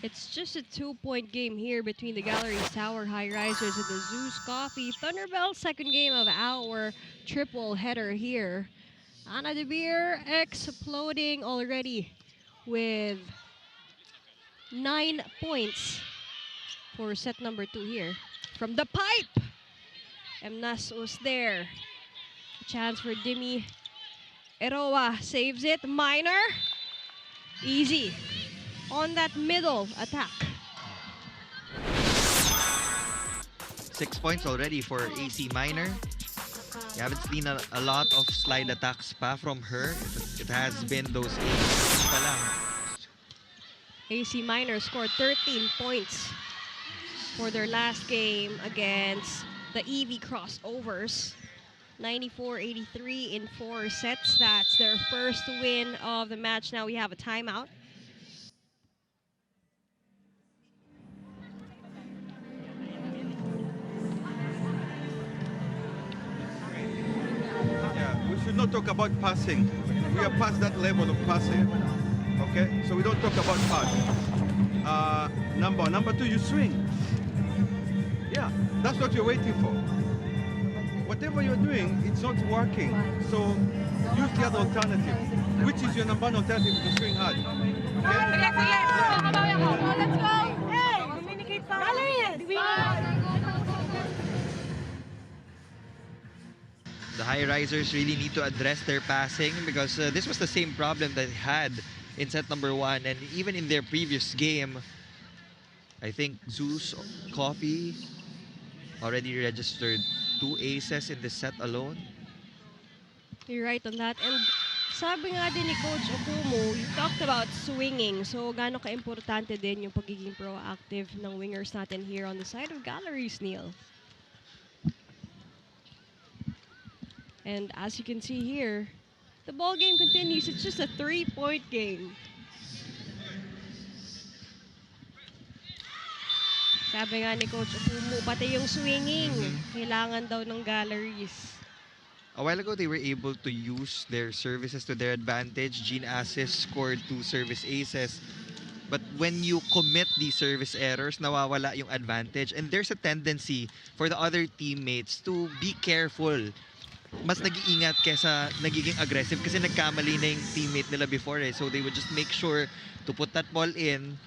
It's just a 2-point game here between the Galeries Tower Highrisers and the ZUS Coffee Thunderbelles. Second game of our triple header here. Ana de Beer exploding already with 9 points for set number 2 here. From the pipe, Emnas was there. A chance for Dimi. Eroa saves it. Minor. Easy on that middle attack. 6 points already for AC Minor. You haven't seen a lot of slide attacks pa from her. It has been those 8 points pa lang. AC Minor scored 13 points for their last game against the EV Crossovers. 94-83 in 4 sets. That's their first win of the match. Now we have a timeout. Yeah, we should not talk about passing. We are past that level of passing. Okay, so we don't talk about pass. Number 2, you swing. Yeah, that's what you're waiting for. Whatever you're doing, it's not working. So use the other alternative, which is your number 1 alternative to swing hard. Okay? Let's go! Hey! Communicate pa! The Highrisers really need to address their passing because this was the same problem that they had in set number 1, and even in their previous game, I think ZUS Coffee already registered 2 aces in this set alone. You're right on that. And sabi nga din ni Coach Okumu, you talked about swinging. So gaano ka-importante din yung pagiging proactive ng wingers natin here on the side of Galleries, Neil? And as you can see here, the ball game continues. It's just a 3-point game. Sabi nga ni Coach Okumu, pati yung swinging, kailangan daw ng Galeries. A while ago, they were able to use their services to their advantage. Jean Assis scored 2 service aces. But when you commit these service errors, nawawala yung advantage. And there's a tendency for the other teammates to be careful. Mas nag-iingat kesa nagiging aggressive kasi nagkamali na yung teammate nila before eh. So they would just make sure to put that ball in.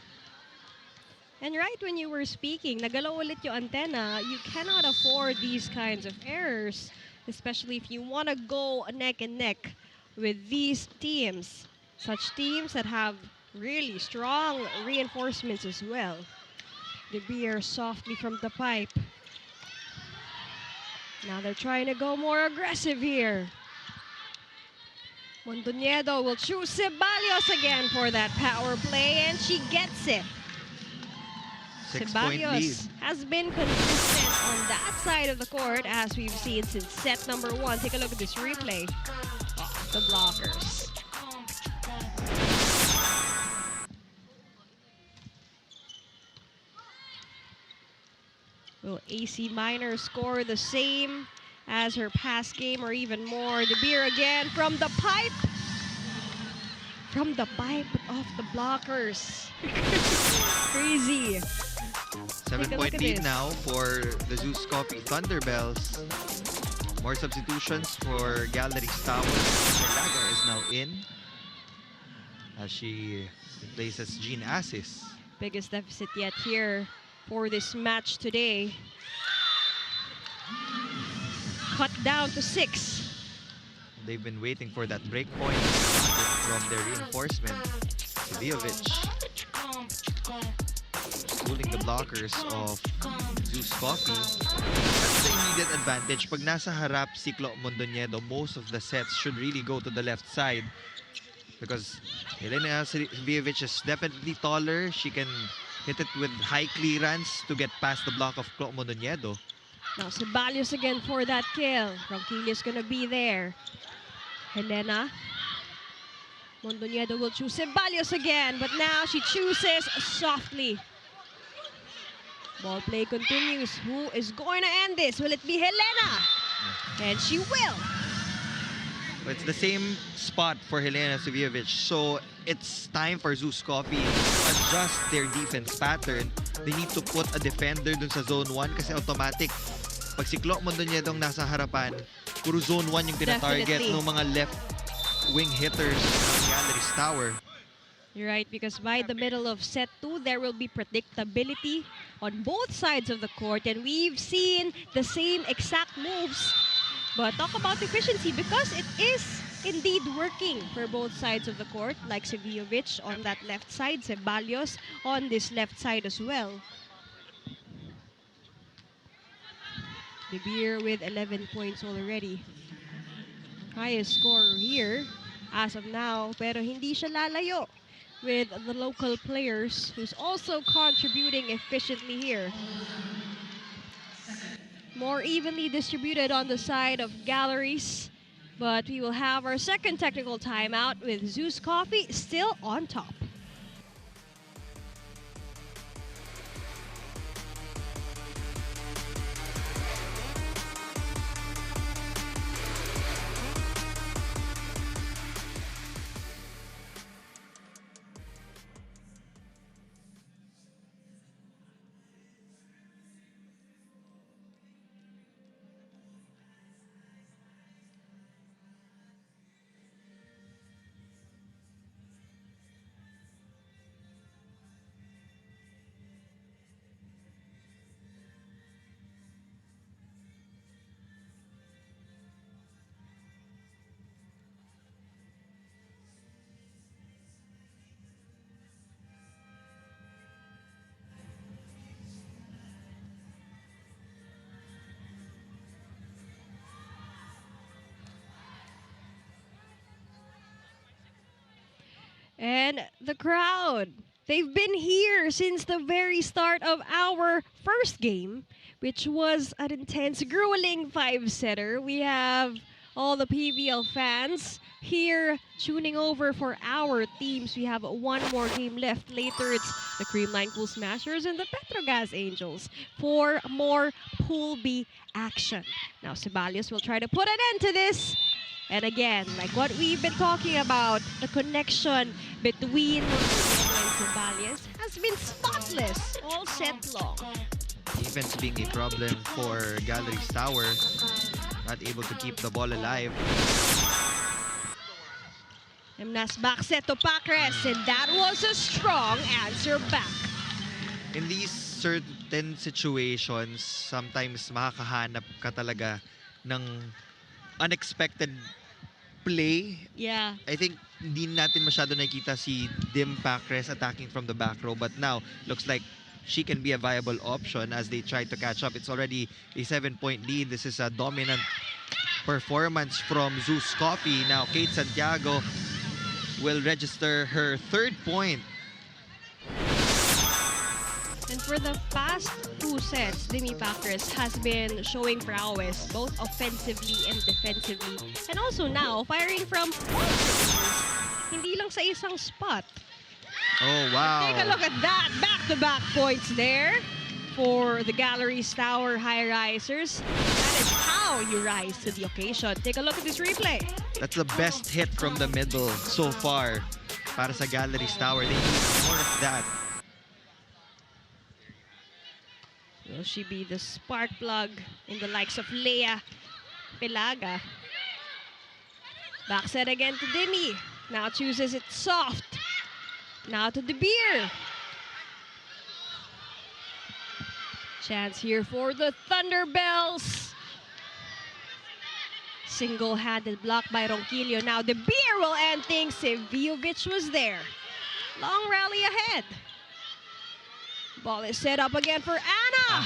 And right when you were speaking, nagalaw ulit yung antenna. You cannot afford these kinds of errors, especially if you want to go neck and neck with these teams. Such teams that have really strong reinforcements as well. De Beer softly from the pipe. Now they're trying to go more aggressive here. Mondoñedo will choose Ceballos again for that power play, and she gets it. 6-point lead. Ceballos has been consistent on that side of the court, as we've seen since set number 1. Take a look at this replay. Off the blockers. Will AC Minor score the same as her past game or even more? De Beer again from the pipe. From the pipe off the blockers. Crazy. 7-point lead now for the ZUS Coffee Thunderbelles. More substitutions for Galeries Tower. Laga is now in as she replaces Jean Assis. Biggest deficit yet here for this match today. Cut down to 6. They've been waiting for that break point from their reinforcement. Seviovic schooling the blockers of ZUS Coffee. That's the immediate advantage. Pag nasa harap si Clo Mondoñedo, most of the sets should really go to the left side because Helena Seviovic is definitely taller. She can hit it with high clearance to get past the block of Clo Mondoñedo. Now Ceballos again for that kill. Ronquillo's gonna be there. Helena. Mondoñedo will choose Ceballos again, but now she chooses softly. Ball play continues. Who is going to end this? Will it be Helena? And she will. It's the same spot for Helena Seviovic, so it's time for ZUS Coffee to adjust their defense pattern. They need to put a defender dun sa zone 1 kasi automatic. Pag si Clo Mondoñedo ang nasa harapan, puro zone 1 yung tina-target ng mga left wing hitters ng Galeries Tower. You're right, because by the middle of set 2, there will be predictability on both sides of the court, and we've seen the same exact moves. But talk about efficiency, because it is indeed working for both sides of the court, like Seviovic on that left side, Ceballos on this left side as well. De Beer with 11 points already. Highest scorer here as of now, pero hindi siya lalayo with the local players who's also contributing efficiently here. More evenly distributed on the side of Galeries, but we will have our second technical timeout with ZUS Coffee still on top. And the crowd, they've been here since the very start of our first game, which was an intense, grueling 5-setter. We have all the PVL fans here tuning over for our teams. We have one more game left. Later, it's the Creamline Cool Smashers and the Petrogas Angels for more Pool B action. Now, Ceballos will try to put an end to this. And again, like what we've been talking about, the connection between Montenegro and Ceballos has been spotless all set long. Defense being a problem for Galeries Tower. Not able to keep the ball alive. Emnas back set to Pacres, and that was a strong answer back. In these certain situations, sometimes makakahanap ka talaga ng unexpected play. Yeah. I think hindi natin masyado nakikita si Dim Pacres attacking from the back row, but now looks like she can be a viable option as they try to catch up. It's already a 7-point lead. This is a dominant performance from ZUS Coffee. Now Kate Santiago will register her 3rd point. And for the past 2 sets, Demi Pacres has been showing prowess both offensively and defensively. And also now, firing from all cylinders, hindi lang sa isang spot. Oh, wow. Take a look at that. Back-to-back points there for the Galeries Tower Highrisers. That is how you rise to the occasion. Take a look at this replay. That's the best hit from the middle so far para sa Galeries Tower. They need more of that. Will she be the spark plug in the likes of Leia Pelaga? Back set again to Demi. Now chooses it soft. Now to De Beer. Chance here for the Thunderbelles. Single-handed block by Ronquillo. Now De Beer will end things. Seviovic was there. Long rally ahead. Ball is set up again for Anna.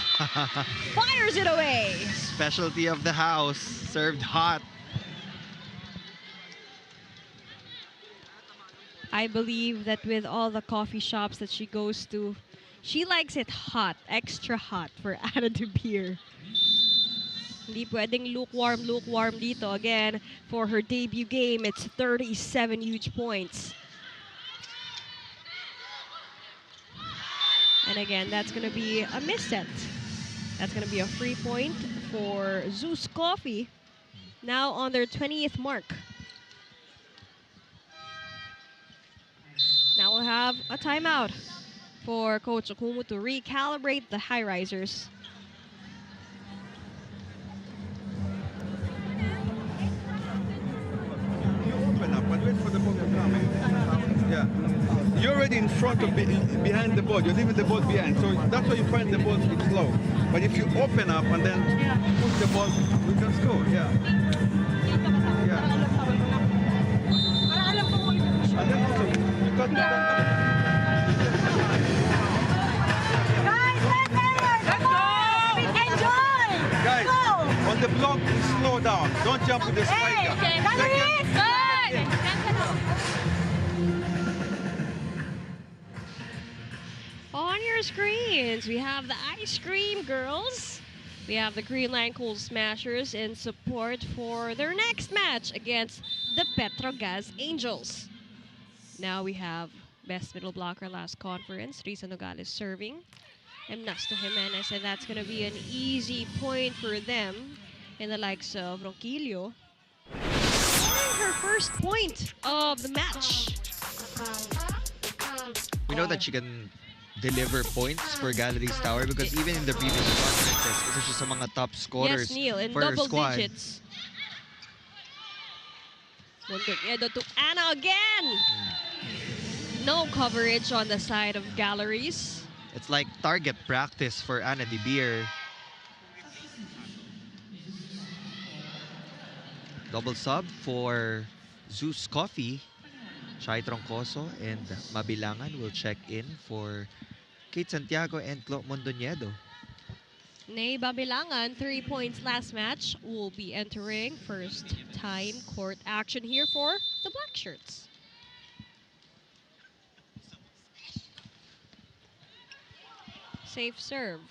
Fires it away. Specialty of the house, served hot. I believe that with all the coffee shops that she goes to, she likes it hot, extra hot for Anna De Beer. Hindi pwedeng lukewarm dito. Again, for her debut game, it's 37 huge points. And again, that's going to be a misset. That's going to be a free point for ZUS Coffee. Now on their 20th mark. Now we'll have a timeout for Coach Okumu to recalibrate the Highrisers. You open up and wait for the ball to come. Yeah. You're already in front of behind the ball. You're leaving the ball behind. So that's why you find the ball it's slow. But if you open up and then push the ball, we can score. Yeah. Yeah. And then also, you got to Guys, on the block, slow down. Don't jump with the spiker. On your screens, we have the Ice Cream Girls. We have the Creamline Cool Smashers in support for their next match against the Petrogas Angels. Now we have best middle blocker last conference. Risa Nogales serving. And Nasto Jimenez, and that's going to be an easy point for them in the likes of Ronquillo. Scoring her first point of the match. We know that she can deliver points for Galeries Tower because even in the previous conferences, isa siya sa mga top scorers Yes, Neil, in for her double squad. digits. Mondoñedo to Anna again. No coverage on the side of Galeries. It's like target practice for Anna De Beer. Double sub for ZUS Coffee. Shai Troncoso and Mabilangan will check in for Kate Santiago and Clo Mondoñedo. Nay Babilangan, 3 points last match, will be entering first time court action here for the Black Shirts. Safe serve.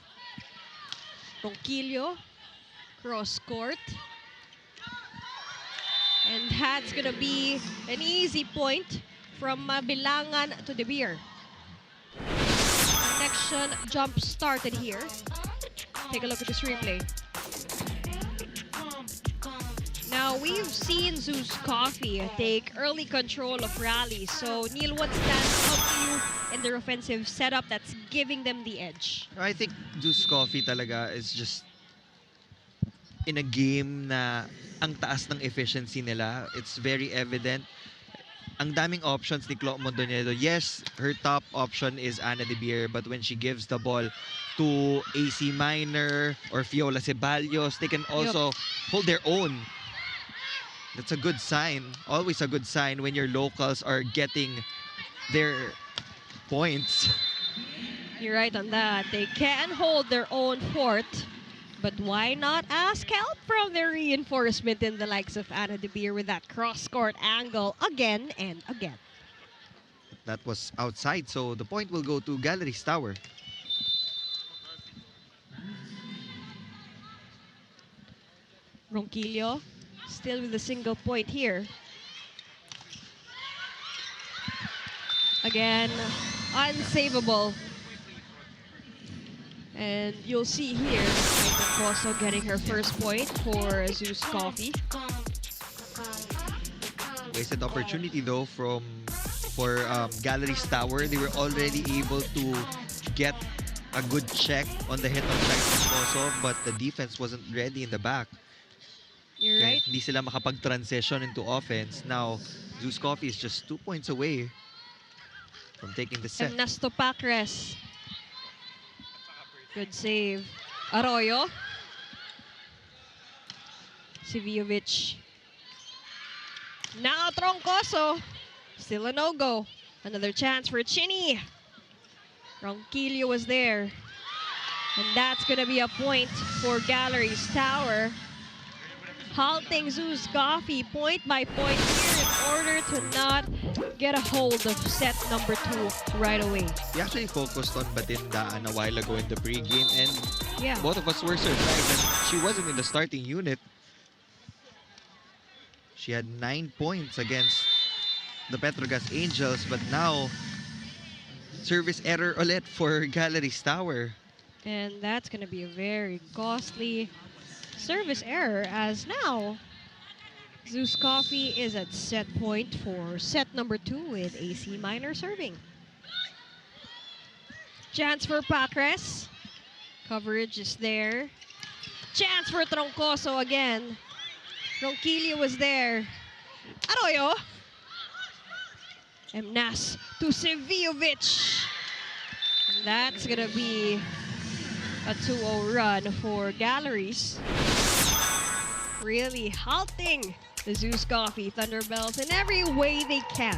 Ronquillo, cross court. that's gonna be an easy point from Bilangan to De Beer. Connection jump started here. Take a look at this replay. Now, we've seen ZUS Coffee take early control of rallies. So, Neil, what stands out to you in their offensive setup that's giving them the edge? I think ZUS Coffee talaga is just in a game na ang taas ng efficiency nila. It's very evident. Ang daming options ni Clo Mondoñedo. Yes, her top option is Ana De Beer, but when she gives the ball to AC Minor or Fiola Ceballos, they can also hold their own. That's a good sign. Always a good sign when your locals are getting their points. You're right on that. They can hold their own fort, but why not ask help from their reinforcement in the likes of Ana De Beer with that cross-court angle again and again. That was outside, so the point will go to Galeries Tower. Ronquillo still with a single point here. Again, unsavable. And you'll see here, also getting her first point for ZUS Coffee. Wasted opportunity though for Galeries Tower. They were already able to get a good check on the hit of Kosov, but the defense wasn't ready in the back. You're right. Hindi sila makapag-transition into offense. Now, ZUS Coffee is just 2 points away from taking the set. Ernesto Pacres. Good save. Arroyo. Sivijovic. Now Troncoso. Still a no-go. Another chance for Chinny. Ronquillo was there. And that's going to be a point for Galeries Tower. Halting ZUS Coffee point by point here in order to not get a hold of set number 2 right away. He actually focused on Batindaan a while ago in the pregame, and Yeah. both of us were surprised that she wasn't in the starting unit. She had 9 points against the Petrogas Angels, but now service error ulit for Galeries Tower. And that's going to be a very costly service error, as now ZUS Coffee is at set point for set number 2 with AC Minor serving. Chance for Pacres. Coverage is there. Chance for Troncoso again. Ronquillo was there. Arroyo. Emnas to Sivijovic. And that's going to be a 2-0 run for Galeries. Really halting the ZUS Coffee Thunderbelles in every way they can.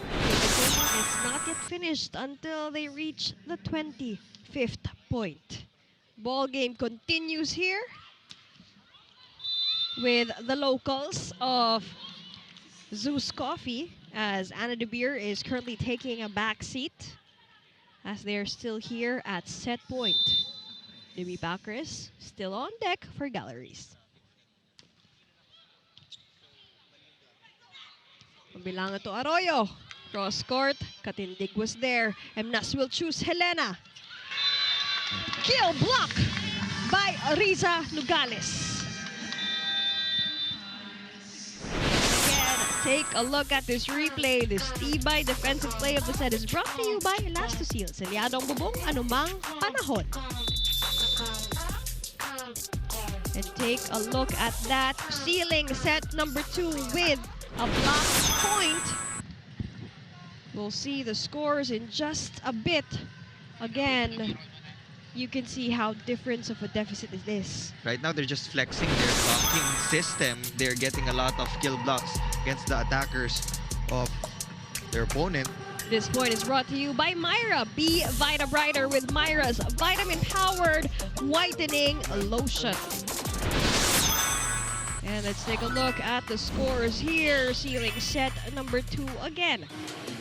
The game is not yet finished until they reach the 25th point. Ball game continues here with the locals of ZUS Coffee, as Ana De Beer is currently taking a back seat, as they're still here at set point. Demi Pacres still on deck for Galeries. Bilangan to Arroyo. Cross court. Katindig was there. Emnas will choose Helena. Kill block by Riza Nogales. Take a look at this replay. This tibay defensive play of the set is brought to you by Elastoseal. Selyadong bubong, anumang panahon. And take a look at that. Sealing set number 2 with a block point. We'll see the scores in just a bit. Again, you can see how different of a deficit is this. Right now, they're just flexing their blocking system. They're getting a lot of kill blocks against the attackers of their opponent. This point is brought to you by Myra. Be Vita Brighter with Myra's vitamin-powered whitening lotion. And let's take a look at the scores here. Sealing set number 2 again.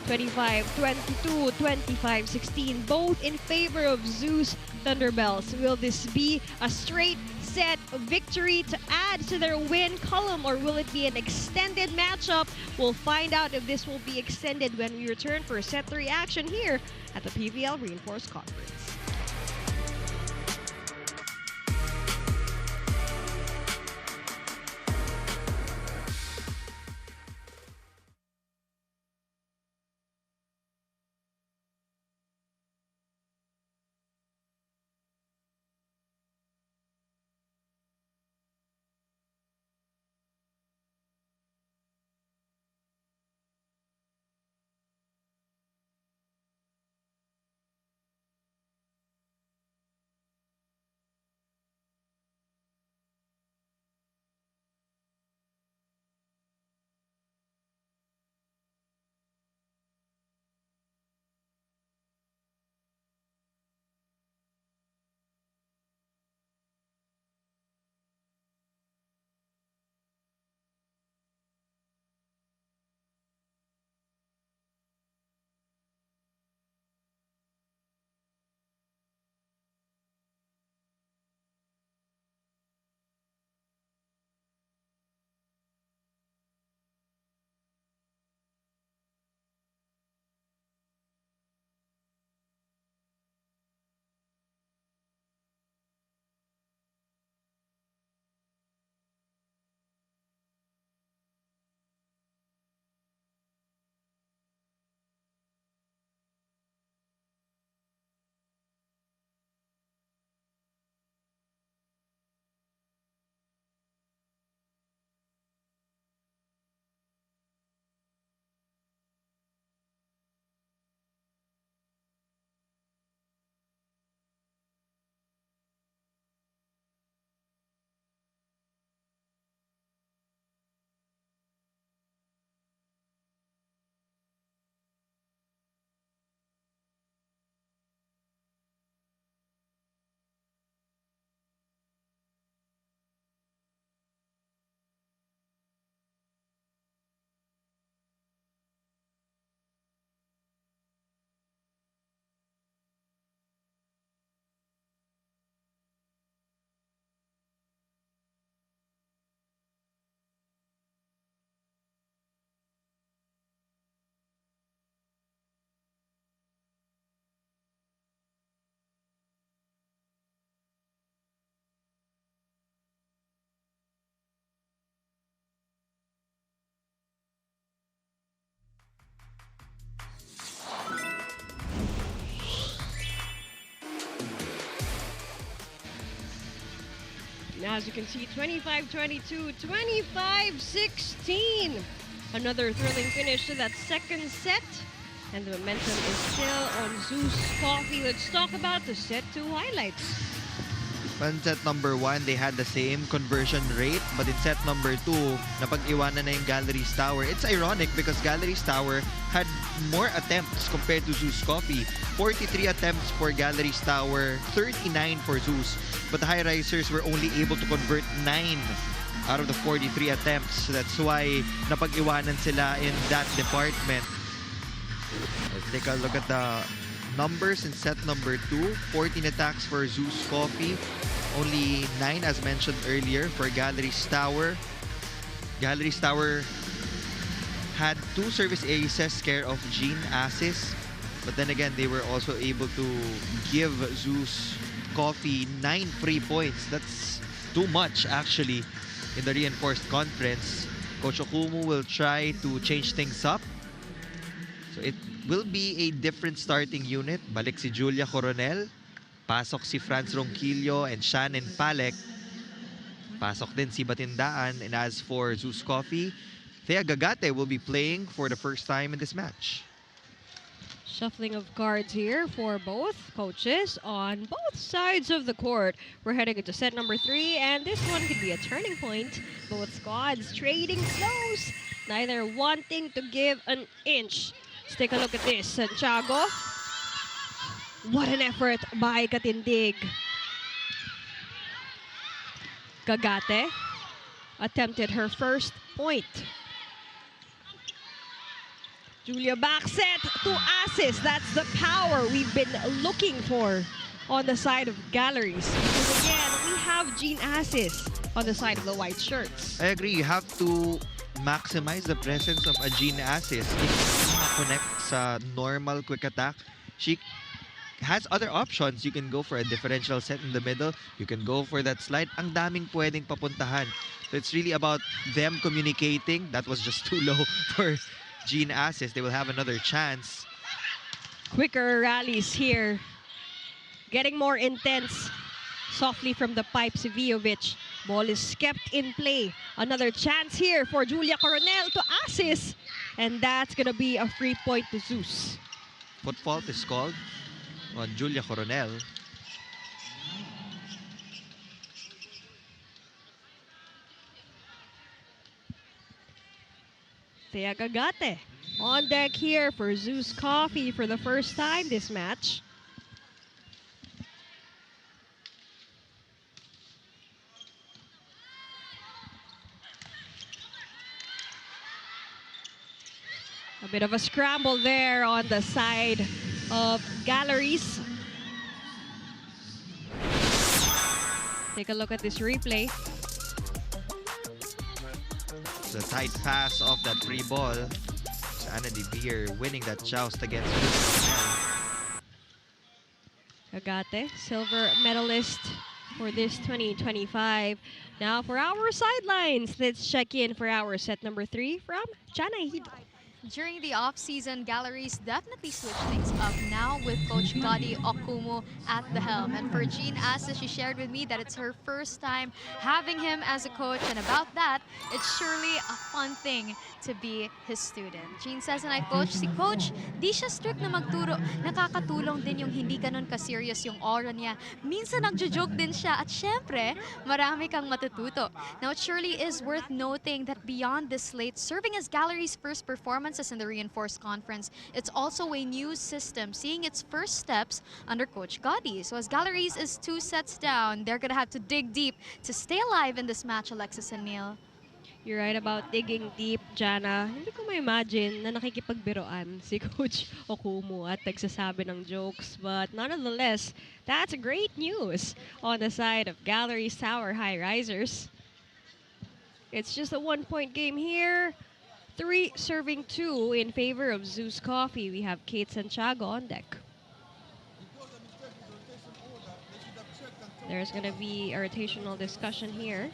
25-22, 25-16, both in favor of ZUS Thunderbelles. Will this be a straight set victory to add to their win column, or will it be an extended matchup? We'll find out if this will be extended when we return for set 3 action here at the PVL Reinforced Conference. Now, as you can see, 25-22, 25-16. Another thrilling finish to that second set. And the momentum is still on ZUS Coffee. Let's talk about the set 2 highlights. Well, in set number 1, they had the same conversion rate, but in set number 2, napag-iwanan na yung Galeries Tower. It's ironic because Galeries Tower had more attempts compared to ZUS Coffee. 43 attempts for Galeries Tower, 39 for ZUS. But the Highrisers were only able to convert 9 out of the 43 attempts. That's why napag-iwanan sila in that department. Let's take a look at the numbers in set number 2. 14 attacks for ZUS Coffee. Only 9 as mentioned earlier for Galeries Tower. Galeries Tower had 2 service aces care of Jean Assis. But then again, they were also able to give ZUS Coffee 9 free points. That's too much actually in the reinforced conference. Coach Okumu will try to change things up. So it will be a different starting unit. Balik si Julia Coronel. Pasok si Franz Ronquillo and Shannon Palek. Pasok din si Batindaan. And as for ZUS Coffee, Thea Gagate will be playing for the first time in this match. Shuffling of cards here for both coaches on both sides of the court. We're heading into set number 3, and this one could be a turning point. Both squads trading blows, neither wanting to give an inch. Let's take a look at this. Santiago. What an effort by Katindig. Gagate attempted her first point. Julia back set to Assis. That's the power we've been looking for on the side of Galeries. again, we have Jean Assis on the side of the white shirts. I agree. You have to maximize the presence of a Jean Assis. If you connect sa normal quick attack, she has other options. You can go for a differential set in the middle. You can go for that slide. Ang daming pwedeng papuntahan. So it's really about them communicating. That was just too low for Jean Assis. They will have another chance. Quicker rallies here. Getting more intense. Softly from the pipe, Sivijovic. Ball is kept in play. Another chance here for Julia Coronel to Assis. And that's going to be a free point to ZUS. Foot fault is called on Julia Coronel. Thea Gagate on deck here for ZUS Coffee for the first time this match. A bit of a scramble there on the side of Galeries. Take a look at this replay. The tight pass off that free ball. Anna De Beer winning that joust against Agate, silver medalist for this 2025. Now for our sidelines, let's check in for our set number 3 from Jana Hido. During the off-season, Galleries definitely switched things up now with Coach Gadi Okumu at the helm. And for Jean Assis, she shared with me that it's her first time having him as a coach. And about that, it's surely a fun thing to be his student. Jean says, and I coach, si Coach, di siya strict na magturo. Nakakatulong din yung hindi ganun ka-serious yung aura niya. Minsan nagjo-joke din siya at syempre, marami kang matututo. Now, it surely is worth noting that beyond this slate, serving as Galleries' first performances in the Reinforced Conference, it's also a new system seeing its first steps under Coach Gadi. So as Galleries is 2 sets down, they're going to have to dig deep to stay alive in this match, Alexis and Neil. You're right about digging deep, Jana. Hindi ko ma-imagine na nakikipagbiroan si Coach Okumu at nagsasabi ng jokes. But nonetheless, that's great news on the side of Galeries Tower Highrisers. It's just a 1-point game here. 3 serving 2 in favor of ZUS Coffee. We have Kate Santiago on deck. There's going to be a rotational discussion here.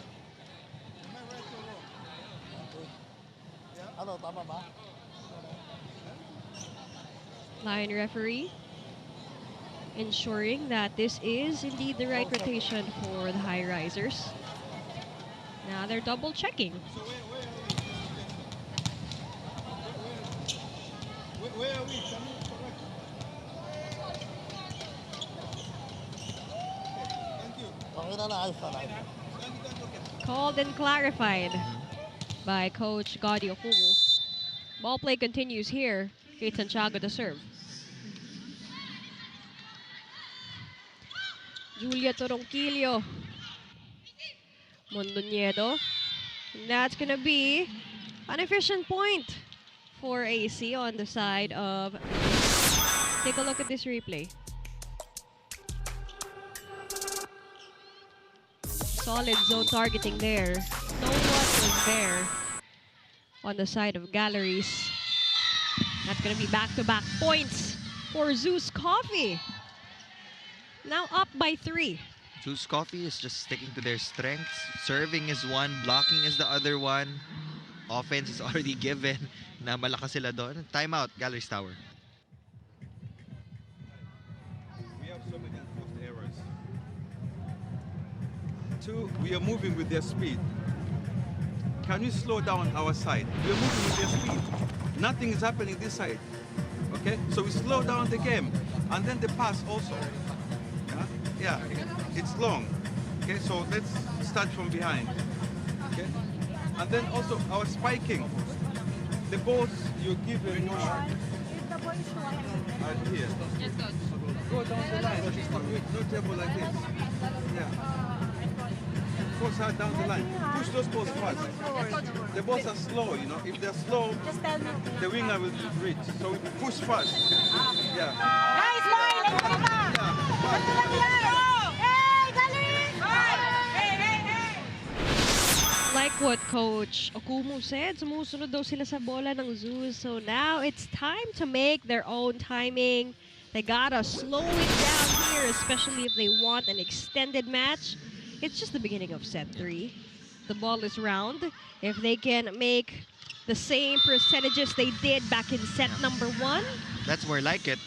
Line referee ensuring that this is indeed the right rotation for the Highrisers. Now they're double checking. Where are we? Can you correct? Thank you. Called and clarified by Coach Gadi Okumu. Ball play continues here. Kate Santiago to serve. Julia Toronquillo. Mondoñedo. And that's going to be an efficient point for AC on the side of... Take a look at this replay. Solid zone targeting there. No one was there on the side of Galleries. That's going to be back-to-back points for ZUS Coffee. Now up by 3. ZUS Coffee is just sticking to their strengths. Serving is one, blocking is the other one. Offense is already given. Na malakas sila doon. Timeout, Galeries Tower. We have so many unforced errors. 2, we are moving with their speed. Can you slow down our side? We are moving with their speed. Nothing is happening this side. Okay? So we slow down the game. And then the pass also. Yeah, it's long. Okay, so let's start from behind. Okay? And then also our spiking. The balls you give them are here. Go down the line. No table like this. Yeah. Force her down the line. Push those balls fast. The balls are slow, you know. If they're slow, the winger will reach. So we push fast. Yeah. Guys, boy, let's go! Yeah. Hey, Galeries! like what Coach Okumu said, sumusunod daw sila sa bola ng ZUS. So now it's time to make their own timing. They gotta slow it down here, especially if they want an extended match. It's just the beginning of set 3. The ball is round. If they can make the same percentages they did back in set number 1. That's more like it.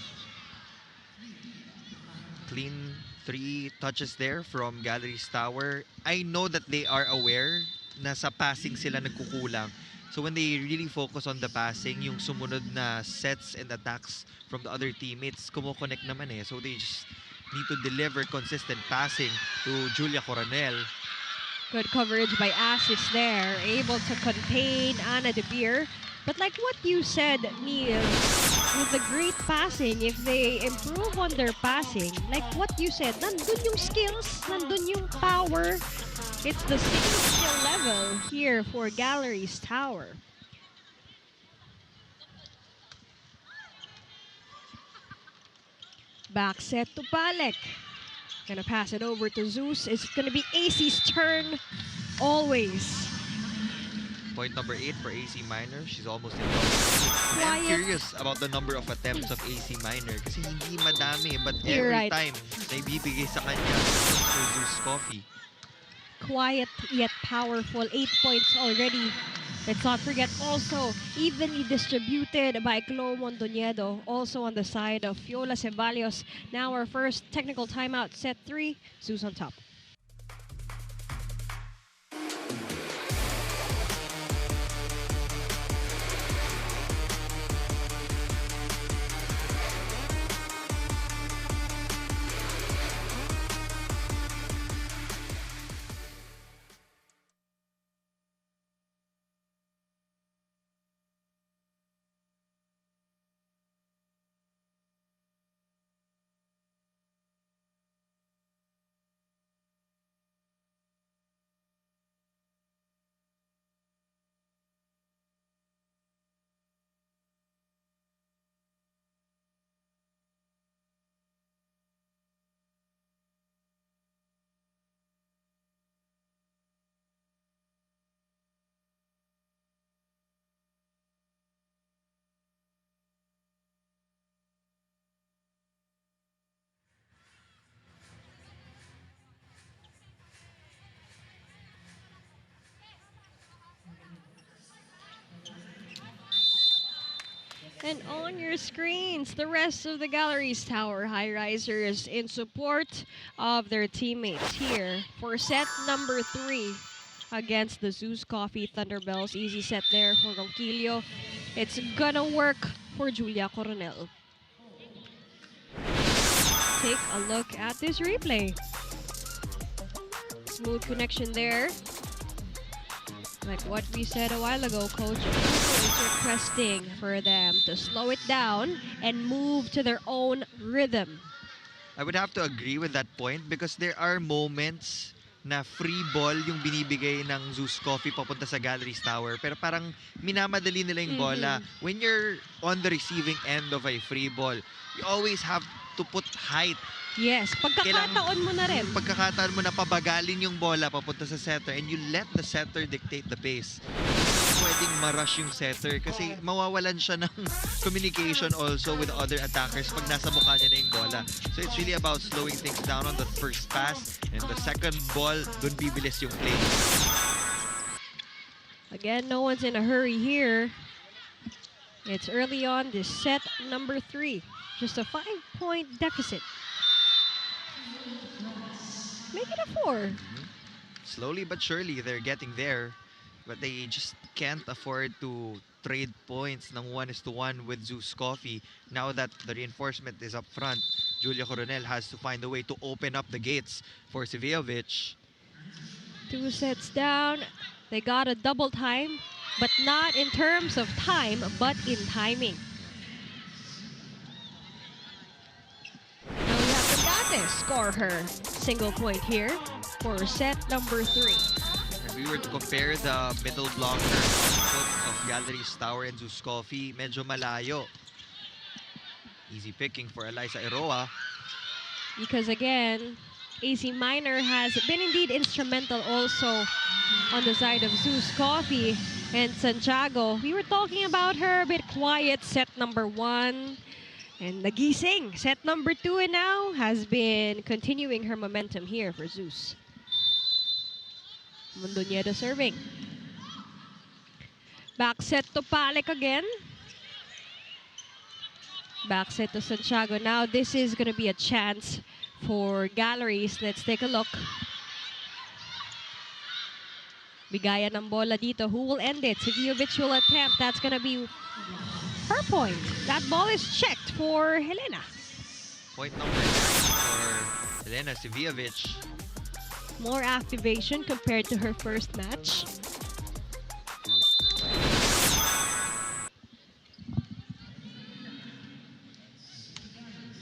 Clean 3 touches there from Galeries Tower. I know that they are aware na sa passing sila nagkukulang. So when they really focus on the passing, yung sumunod na sets and attacks from the other teammates, kumo-connect naman eh. So they just need to deliver consistent passing to Julia Coronel. Good coverage by Asis there, able to contain Anna De Beer. But like what you said, Neil, with the great passing, if they improve on their passing, like what you said, nandun yung skills, nandun yung power. It's the same skill level here for Galeries Tower. Back set to Palek. Gonna pass it over to ZUS. It's gonna be AC's turn always. Point number 8 for AC Minor. She's almost in love. I'm curious about the number of attempts of AC Minor kasi hindi madami, but You're every right. time na ibibigay sa kanya Mr. ZUS Coffee. Quiet yet powerful. 8 points already. Let's not forget also evenly distributed by Chloe Mondoñedo, also on the side of Fiola Ceballos. Now our first technical timeout, set 3, ZUS on top. And on your screens, the rest of the Galeries Tower Highrisers in support of their teammates here for set number 3 against the ZUS Coffee Thunderbelles. Easy set there for Ronquillo. It's gonna work for Julia Coronel. Take a look at this replay. Smooth connection there. Like what we said a while ago, Coach is requesting for them to slow it down and move to their own rhythm. I would have to agree with that point because there are moments na free ball yung binibigay ng ZUS Coffee papunta sa Galeries Tower. Pero parang minamadali nila yung bola. When you're on the receiving end of a free ball, you always have to put height. Yes, pagkakataon mo na rin. Pagkakataon mo na pabagalin yung bola papunta sa setter and you let the setter dictate the pace. Hindi pwedeng ma-rush yung setter kasi mawawalan siya ng communication also with other attackers pag nasa mukha niya na yung bola. So it's really about slowing things down on the first pass and the second ball, dun bibilis yung play. Again, no one's in a hurry here. It's early on this set number 3. Just a 5-point deficit. Make it a 4. Slowly but surely, they're getting there. But they just can't afford to trade points ng 1-1 with ZUS Coffee. Now that the reinforcement is up front, Julia Coronel has to find a way to open up the gates for Sivejovic. 2 sets down. They got a double time, but not in terms of time, but in timing. Now we have Pagate score her single point here for set number 3. If we were to compare the middle blocker output of Galeries Tower and ZUS Coffee, medyo malayo. Easy picking for Eliza Eroa. Because again, AC Minor has been indeed instrumental also on the side of ZUS Coffee and Santiago. We were talking about her, a bit quiet, set number 1. And nagising, set number 2, and now has been continuing her momentum here for ZUS. Mondoñedo serving. Back set to Palek again. Back set to Santiago. Now this is going to be a chance for Galeries. Let's take a look. Bigaya ng bola dito. Who will end it? Siviovic will attempt. That's going to be her point. That ball is checked for Helena. Point number 9 for Helena Siviovic. More activation compared to her first match.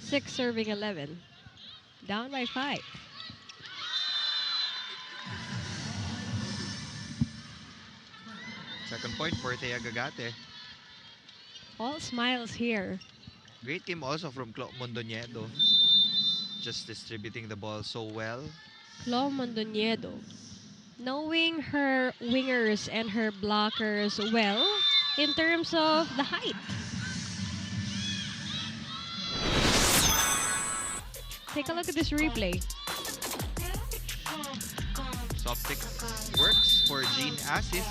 Six serving 11. Down by 5. Second point for Thea Gagate. All smiles here. Great team also from Clo Mondoñedo. Just distributing the ball so well. Clo Mondoñedo, knowing her wingers and her blockers well in terms of the height. Take a look at this replay. Soft pick works for Jean Assis.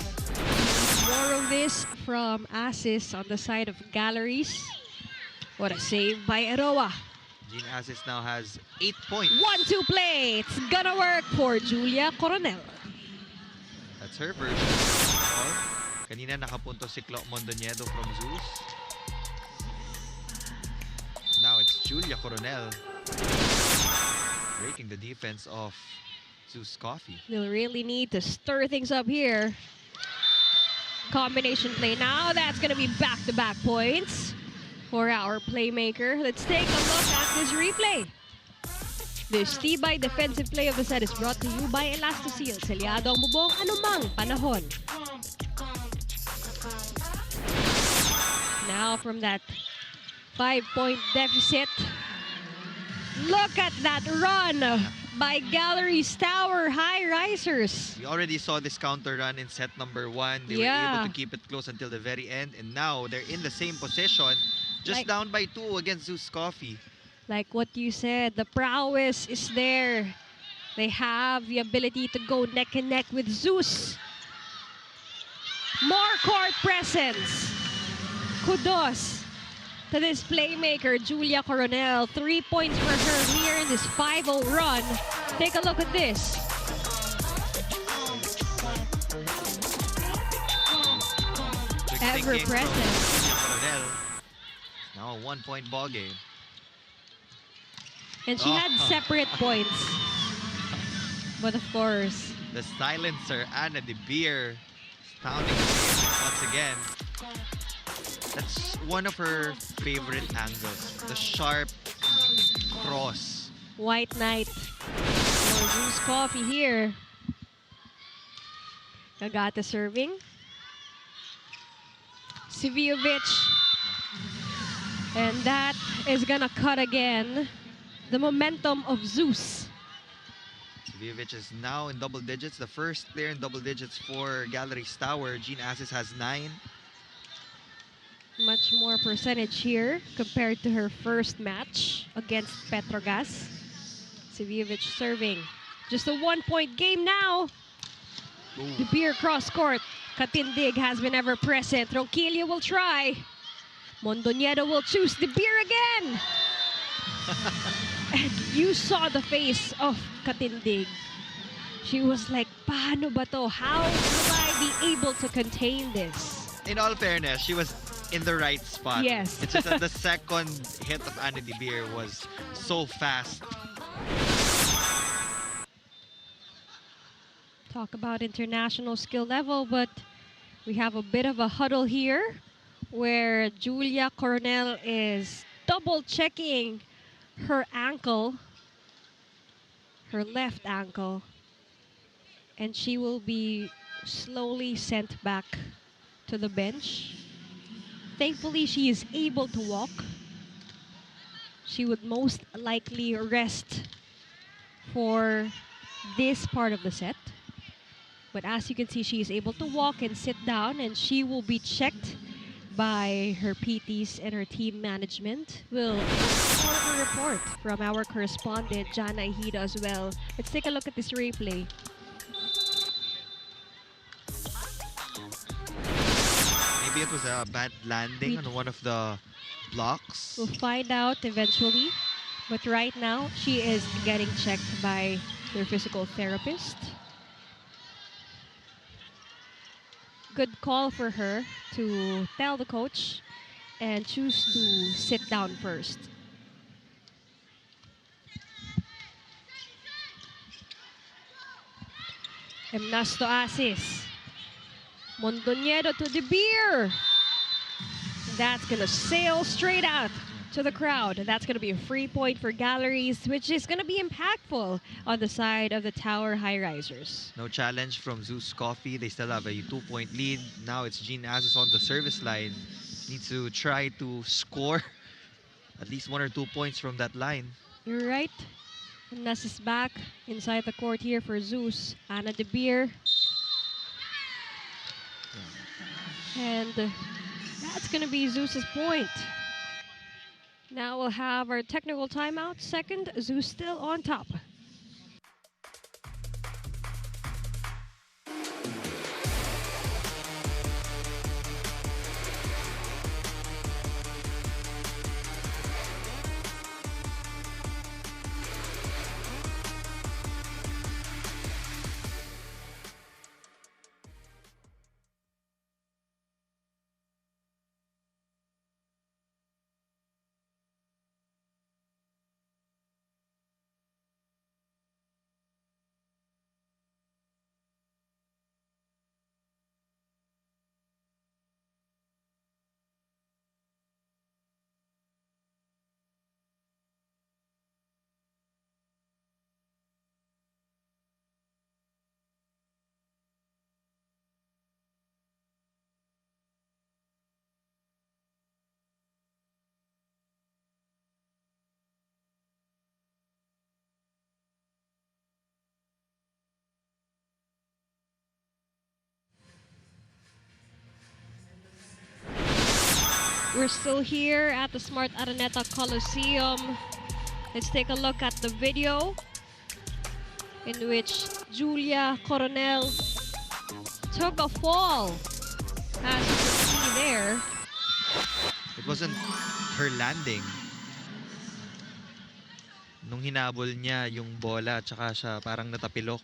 More of this from Assis on the side of Galeries. What a save by Eroa. Jean Assis now has 8 points. 1-2 play. It's gonna work for Julia Coronel. That's her version of the ball. Kanina nakapunto si Clo Mondoñedo from ZUS. Now it's Julia Coronel breaking the defense of ZUS Coffee. They'll really need to stir things up here. Combination play now. That's going to be back-to-back points for our playmaker. Let's take a look at this replay. This Tibay defensive play of the set is brought to you by Elastoseal. Selyado ang bubong anumang panahon. Now from that 5-point deficit, look at that run by Galeries Tower Highrisers. We already saw this counter run in set number 1. They were able to keep it close until the very end. And now they're in the same position, just down by 2 against ZUS Coffee. Like what you said, the prowess is there. They have the ability to go neck and neck with ZUS. More court presence. Kudos to this playmaker, Julia Coronel. 3 points for her here in this 5-0 run. Take a look at this. Ever present. Coronel. Now a 1-point ball game. And she had separate points. But of course, the silencer, Anna De Beer, pounding the pavement once again. That's one of her favorite angles. The sharp cross. White Knight for ZUS Coffee here. Gagata serving. Siviovic. And that is gonna cut again the momentum of ZUS. Siviovic is now in double digits. The first player in double digits for Galeries Tower. Jean Assis has 9. Much more percentage here compared to her first match against Petrogas. Siviovic serving. Just a 1-point game now. De Beer cross court. Katindig has been ever present. Ronquillo will try. Mondoñedo will choose De Beer again. And you saw the face of Katindig. She was like, paano ba to? How will I be able to contain this? In all fairness, she was in the right spot. Yes. It's just that the second hit of Anna De Beer was so fast. Talk about international skill level, but we have a bit of a huddle here where Julia Coronel is double checking her ankle, her left ankle, and she will be slowly sent back to the bench. Thankfully, she is able to walk. She would most likely rest for this part of the set. But as you can see, she is able to walk and sit down, and she will be checked by her PTs and her team management. We'll have a report from our correspondent, Jana Hida, as well. Let's take a look at this replay. Maybe it was a bad landing on one of the blocks. We'll find out eventually. But right now, she is getting checked by their physical therapist. Good call for her to tell the coach and choose to sit down first. Emnasto Asis. Mondoñedo to De Beer. That's going to sail straight out to the crowd. That's going to be a free point for Galleries, which is going to be impactful on the side of the Tower Highrisers. No challenge from ZUS Coffee. They still have a 2-point lead. Now it's Jean Asis on the service line. Needs to try to score at least 1 or 2 points from that line. You're right. Nas is back inside the court here for Zeus. Anna De Beer. And that's going to be Zeus's point. Now we'll have our technical timeout. Second, Zeus still on top. We're still here at the Smart Araneta Coliseum. Let's take a look at the video in which Julia Coronel took a fall. As you can see there. It wasn't her landing. Nung hinabol niya yung bola, tsaka siya parang natapilok.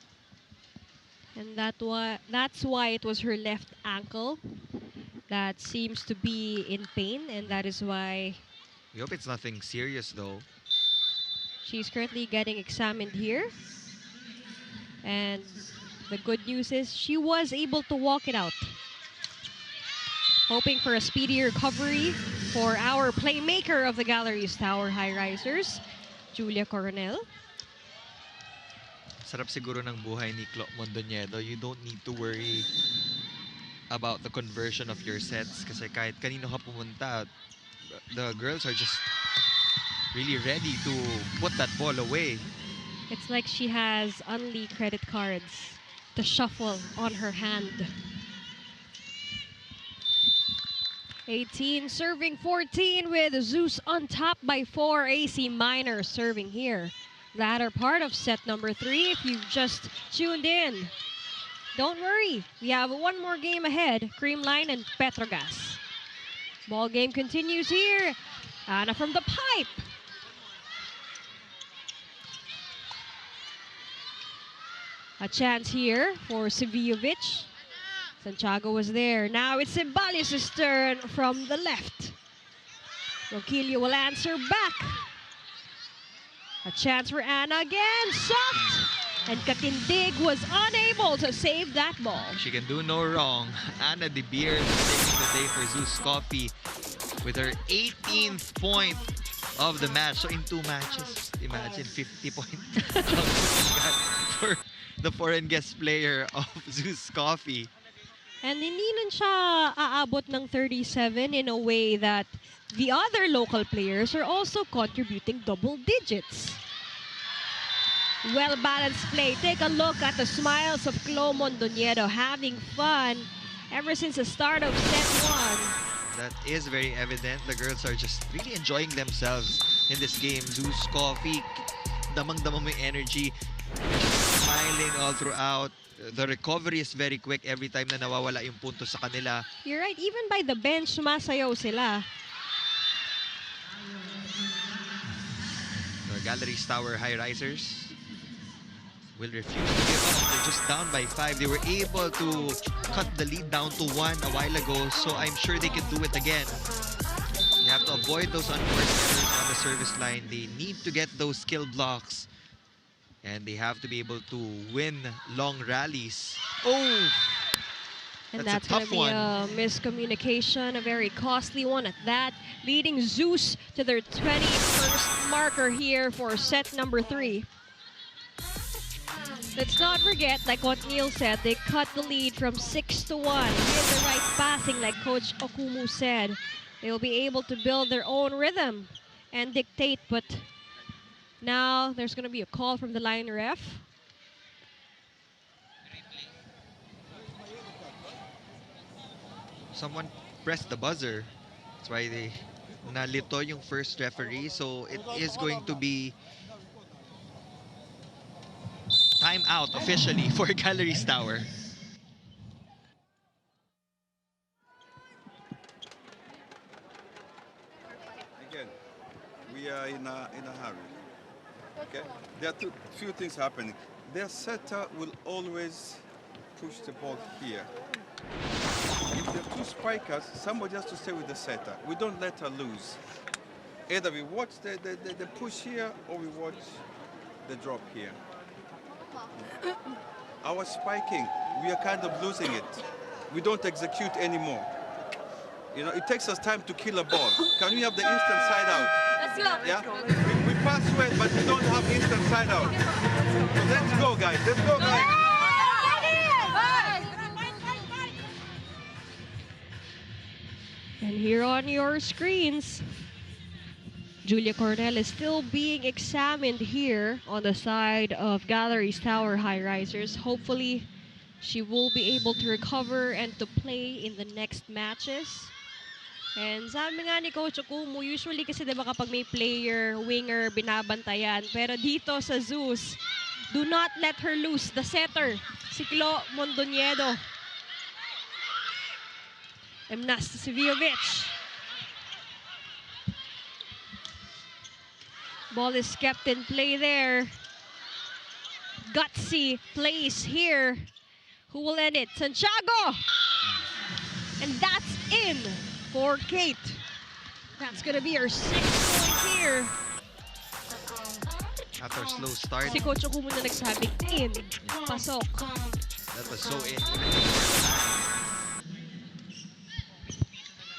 And that's why it was her left ankle that seems to be in pain, and that is why We hope it's nothing serious though. she's currently getting examined here. And the good news is she was able to walk it out. Hoping for a speedy recovery for our playmaker of the Galeries Tower Highrisers, Julia Coronel. Sarap siguro ng buhay ni Clo Mondoñedo. You don't need to worry about the conversion of your sets kasi kahit kanino ka pumunta, the girls are just really ready to put that ball away. It's like she has only credit cards to shuffle on her hand. 18 serving 14 with Zeus on top by 4. AC Minor serving here. Latter part of set number 3 if you've just tuned in. Don't worry, we have one more game ahead, Creamline and Petrogas. Ball game continues here. Anna from the pipe. A chance here for Sevijovic. Santiago was there. Now it's Ceballos' turn from the left. Ronquillo will answer back. A chance for Anna again. Soft. And Katindig was unable to save that ball. She can do no wrong. Anna De Beer taking the day for ZUS Coffee with her 18th point of the match. So in 2 matches, imagine 50 points for the foreign guest player of ZUS Coffee. And hindi nun siya aabot ng 37 in a way that the other local players are also contributing double digits. well-balanced play. Take a look at the smiles of Chloe Mondoñedo, having fun ever since the start of set 1. That is very evident. The girls are just really enjoying themselves in this game. ZUS Coffee, damang-dama mo yung energy. Smiling all throughout. The recovery is very quick every time na nawawala yung punto sa kanila. You're right, even by the bench, sumasayaw sila. The Galeries Tower Highrisers will refuse to give up. They're just down by 5. They were able to cut the lead down to 1 a while ago, so I'm sure they can do it again. You have to avoid those unforced errors on the service line. They need to get those skill blocks, and they have to be able to win long rallies. Oh! And That's that's a going tough to be one. a miscommunication, a very costly one at that, leading ZUS to their 21st marker here for set number 3. Let's not forget, like what Neil said, they cut the lead from 6 to 1 with the right passing, like Coach Okumu said. They will be able to build their own rhythm and dictate, but now there's going to be a call from the line ref. Someone pressed the buzzer. That's why they nalito yung first referee. So it is going to be timeout officially for Galeries Tower. Again, we are in a hurry. Okay, there are few things happening. Their setter will always push the ball here. If there are two spikers, somebody has to stay with the setter. We don't let her lose. Either we watch the push here or we watch the drop here. Our spiking, we are kind of losing it. We don't execute anymore. You know, it takes us time to kill a ball. Can we have the instant side out? Let's go. Yeah? We pass well, but we don't have instant side out. So let's go, guys. Let's go, guys. And here on your screens, Julia Cornell is still being examined here on the side of Galeries Tower Highrisers. Hopefully, she will be able to recover and to play in the next matches. And sabi nga ni Coach Okumu, usually kasi diba kapag may player, winger, binabantayan. Pero dito sa ZUS, do not let her loose. The setter, si Chloe Mondoñedo. Emnas Sivijovic. Ball is kept in play there. Gutsy plays here. Who will end it? Santiago! And that's in for Kate. That's gonna be her 6th point here. After a slow start, Si Coach Okumu na nagsabing in. Pasok. that was so in. Even before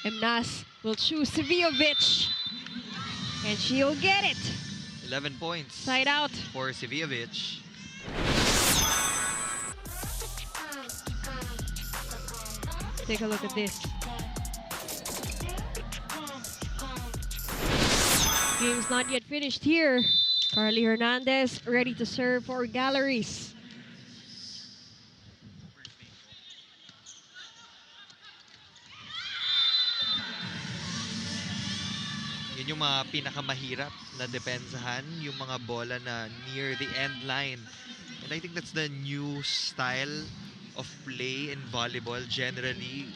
Emnas will choose Sivijovic. And she'll get it. 11 points Side out. for Sivijovic. Take a look at this. Game's not yet finished here. Carly Hernandez ready to serve for Galeries. Yun yung mga pinakamahirap na depensahan, yung mga bola na near the end line. And I think that's the new style of play in volleyball generally.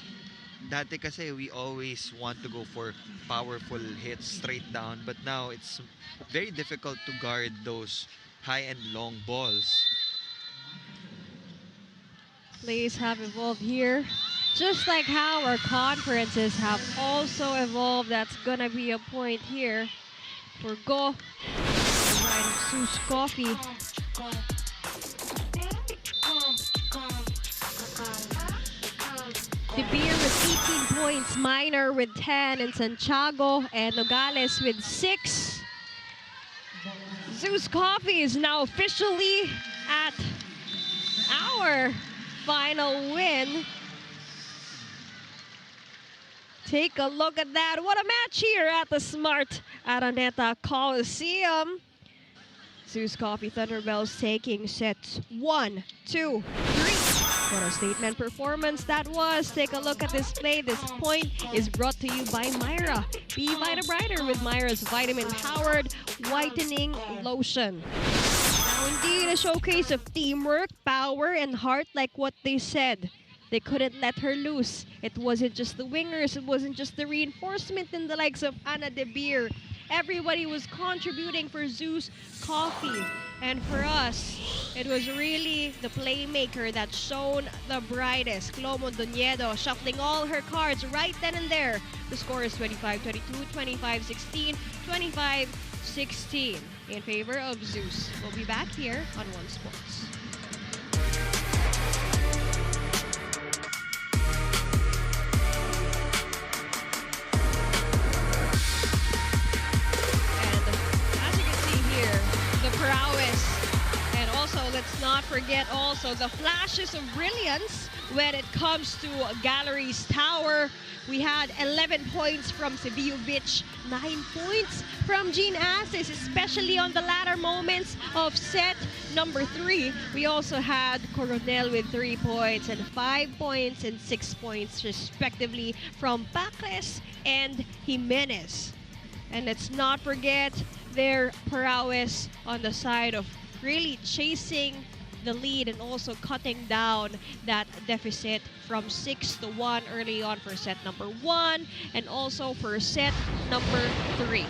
Dati kasi we always want to go for powerful hits straight down, but now it's very difficult to guard those high and long balls. Plays have evolved here. Just like how our conferences have also evolved. That's gonna be a point here for Go. Right of ZUS Coffee. De Beer with 18 points, Minor with 10, and Santiago and Nogales with 6. ZUS Coffee is now officially at our final win. Take a look at that. What a match here at the Smart Araneta Coliseum. ZUS Coffee Thunderbelles taking sets 1, 2, 3. What a statement performance that was. Take a look at this play. This point is brought to you by Myra. Be Vita Brighter with Myra's vitamin-powered whitening lotion. Now, indeed, a showcase of teamwork, power, and heart like what they said. They couldn't let her loose. It wasn't just the wingers. It wasn't just the reinforcement in the likes of Anna De Beer. Everybody was contributing for ZUS Coffee. And for us, it was really the playmaker that shone the brightest. Clo Mondoñedo shuffling all her cards right then and there. The score is 25-22, 25-16, 25-16 in favor of ZUS. We'll be back here on One Sports. Prowess. And also, let's not forget also the flashes of brilliance when it comes to Galeries Tower. We had 11 points from Sevijovic, 9 points from Jean Assis, especially on the latter moments of set number 3. We also had Coronel with 3 points and 5 points and 6 points respectively from Paques and Jimenez. And let's not forget their prowess on the side of really chasing the lead and also cutting down that deficit from 6-1 early on for set number 1 and also for set number 3.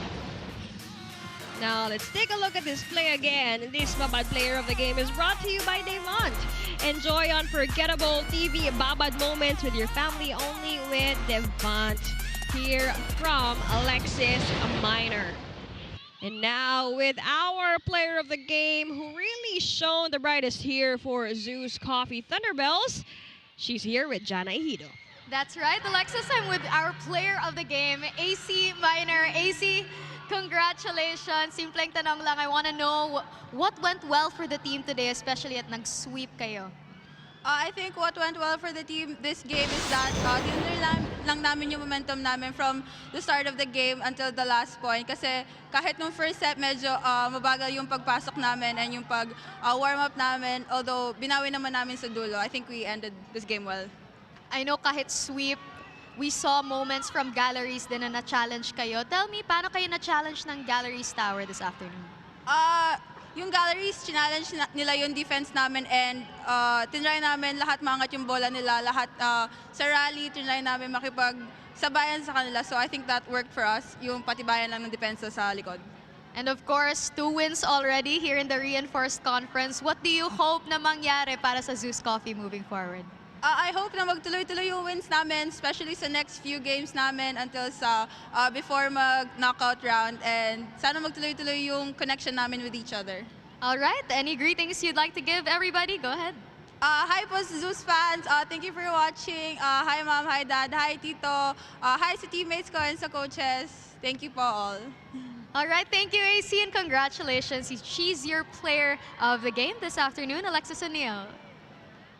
Now, let's take a look at this play again. This Babad Player of the Game is brought to you by Devant. Enjoy unforgettable TV Babad moments with your family only with Devant. Here from Alexis Minor. And now with our player of the game who really shone the brightest here for ZUS Coffee Thunderbelles, she's here with Jana Ejido. That's right, Alexis. I'm with our player of the game, AC Minor. AC, congratulations. Simpleng tanong lang, I want to know what went well for the team today, especially at nag-sweep kayo. I think what went well for the team this game is that dinner lang namin yung momentum namin from the start of the game until the last point. Kasi kahit nung first set, medyo mabagal yung pagpasok namin and yung pag-warm-up namin. Although binawi naman namin sa dulo, I think we ended this game well. I know kahit sweep, we saw moments from Galleries din na na-challenge kayo. Tell me, paano kayo na-challenge ng Galleries Tower this afternoon? Yung Galleries, challenge nila yung defense namin and tinry namin lahat maangat yung bola nila, lahat sa rally, tinry namin makipagsabayan sa kanila. So I think that worked for us, yung patibayan lang ng depensa sa likod. And of course, 2 wins already here in the Reinforced Conference. What do you hope na mangyari para sa ZUS Coffee moving forward? I hope na magtuloy-tuloy yung wins namin, especially sa next few games namin until sa before mag-knockout round. And sana magtuloy-tuloy yung connection namin with each other. All right. Any greetings you'd like to give everybody? Go ahead. Hi po sa ZUS fans. Thank you for watching. Hi ma'am, hi dad, hi tito. Hi sa teammates ko and sa coaches. Thank you po all. All right. Thank you, AC, and congratulations. She's your player of the game this afternoon, Alexis O'Neill.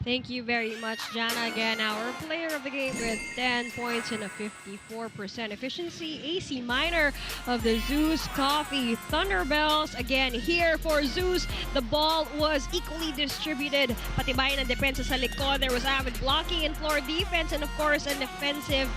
Thank you very much, Jana. Again, our player of the game with 10 points and a 54% efficiency. AC Minor of the ZUS Coffee Thunderbelles. Again, here for ZUS, the ball was equally distributed. Patibayan ang depensa sa likod. There was avid blocking and floor defense, and of course, an offensive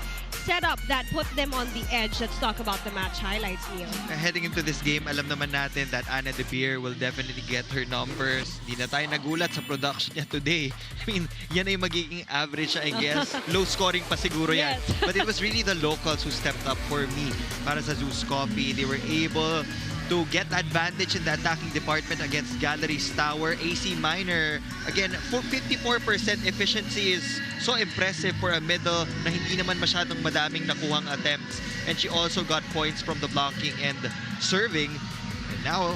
setup that put them on the edge. Let's talk about the match highlights, Neil. Heading into this game, alam naman natin that Anna De Beer will definitely get her numbers. Di na tayo nagulat sa production niya today. I mean, yan ay magiging average, I guess. Low scoring pa siguro yan. Yes. But it was really the locals who stepped up for me para sa ZUS Coffee. They were able to get advantage in the attacking department against Galeries Tower. AC Minor, again, for 54% efficiency is so impressive for a middle na hindi naman masyadong madaming nakuhang attempts. And she also got points from the blocking and serving. And now,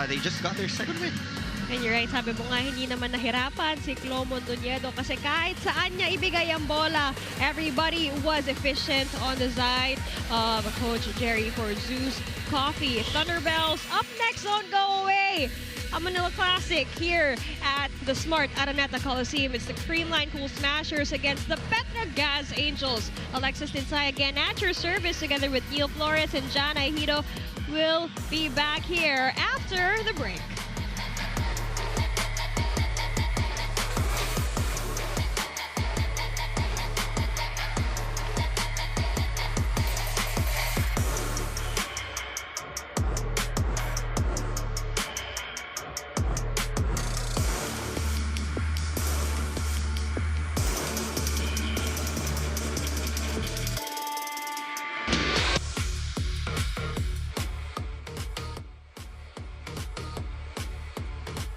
they just got their second win. And you're right, sabi mo nga, hindi naman nahirapan si Clo Mondoñedo kasi kahit saan niya ibigay ang bola, everybody was efficient on the side of Coach Jerry for ZUS Coffee Thunderbelles. Up next, don't go away! A Manila Classic here at the Smart Araneta Coliseum. It's the Creamline Cool Smashers against the Petrogas Angels. Alexis Tinsay again at your service together with Neil Flores and Jana Ejido. We'll be back here after the break.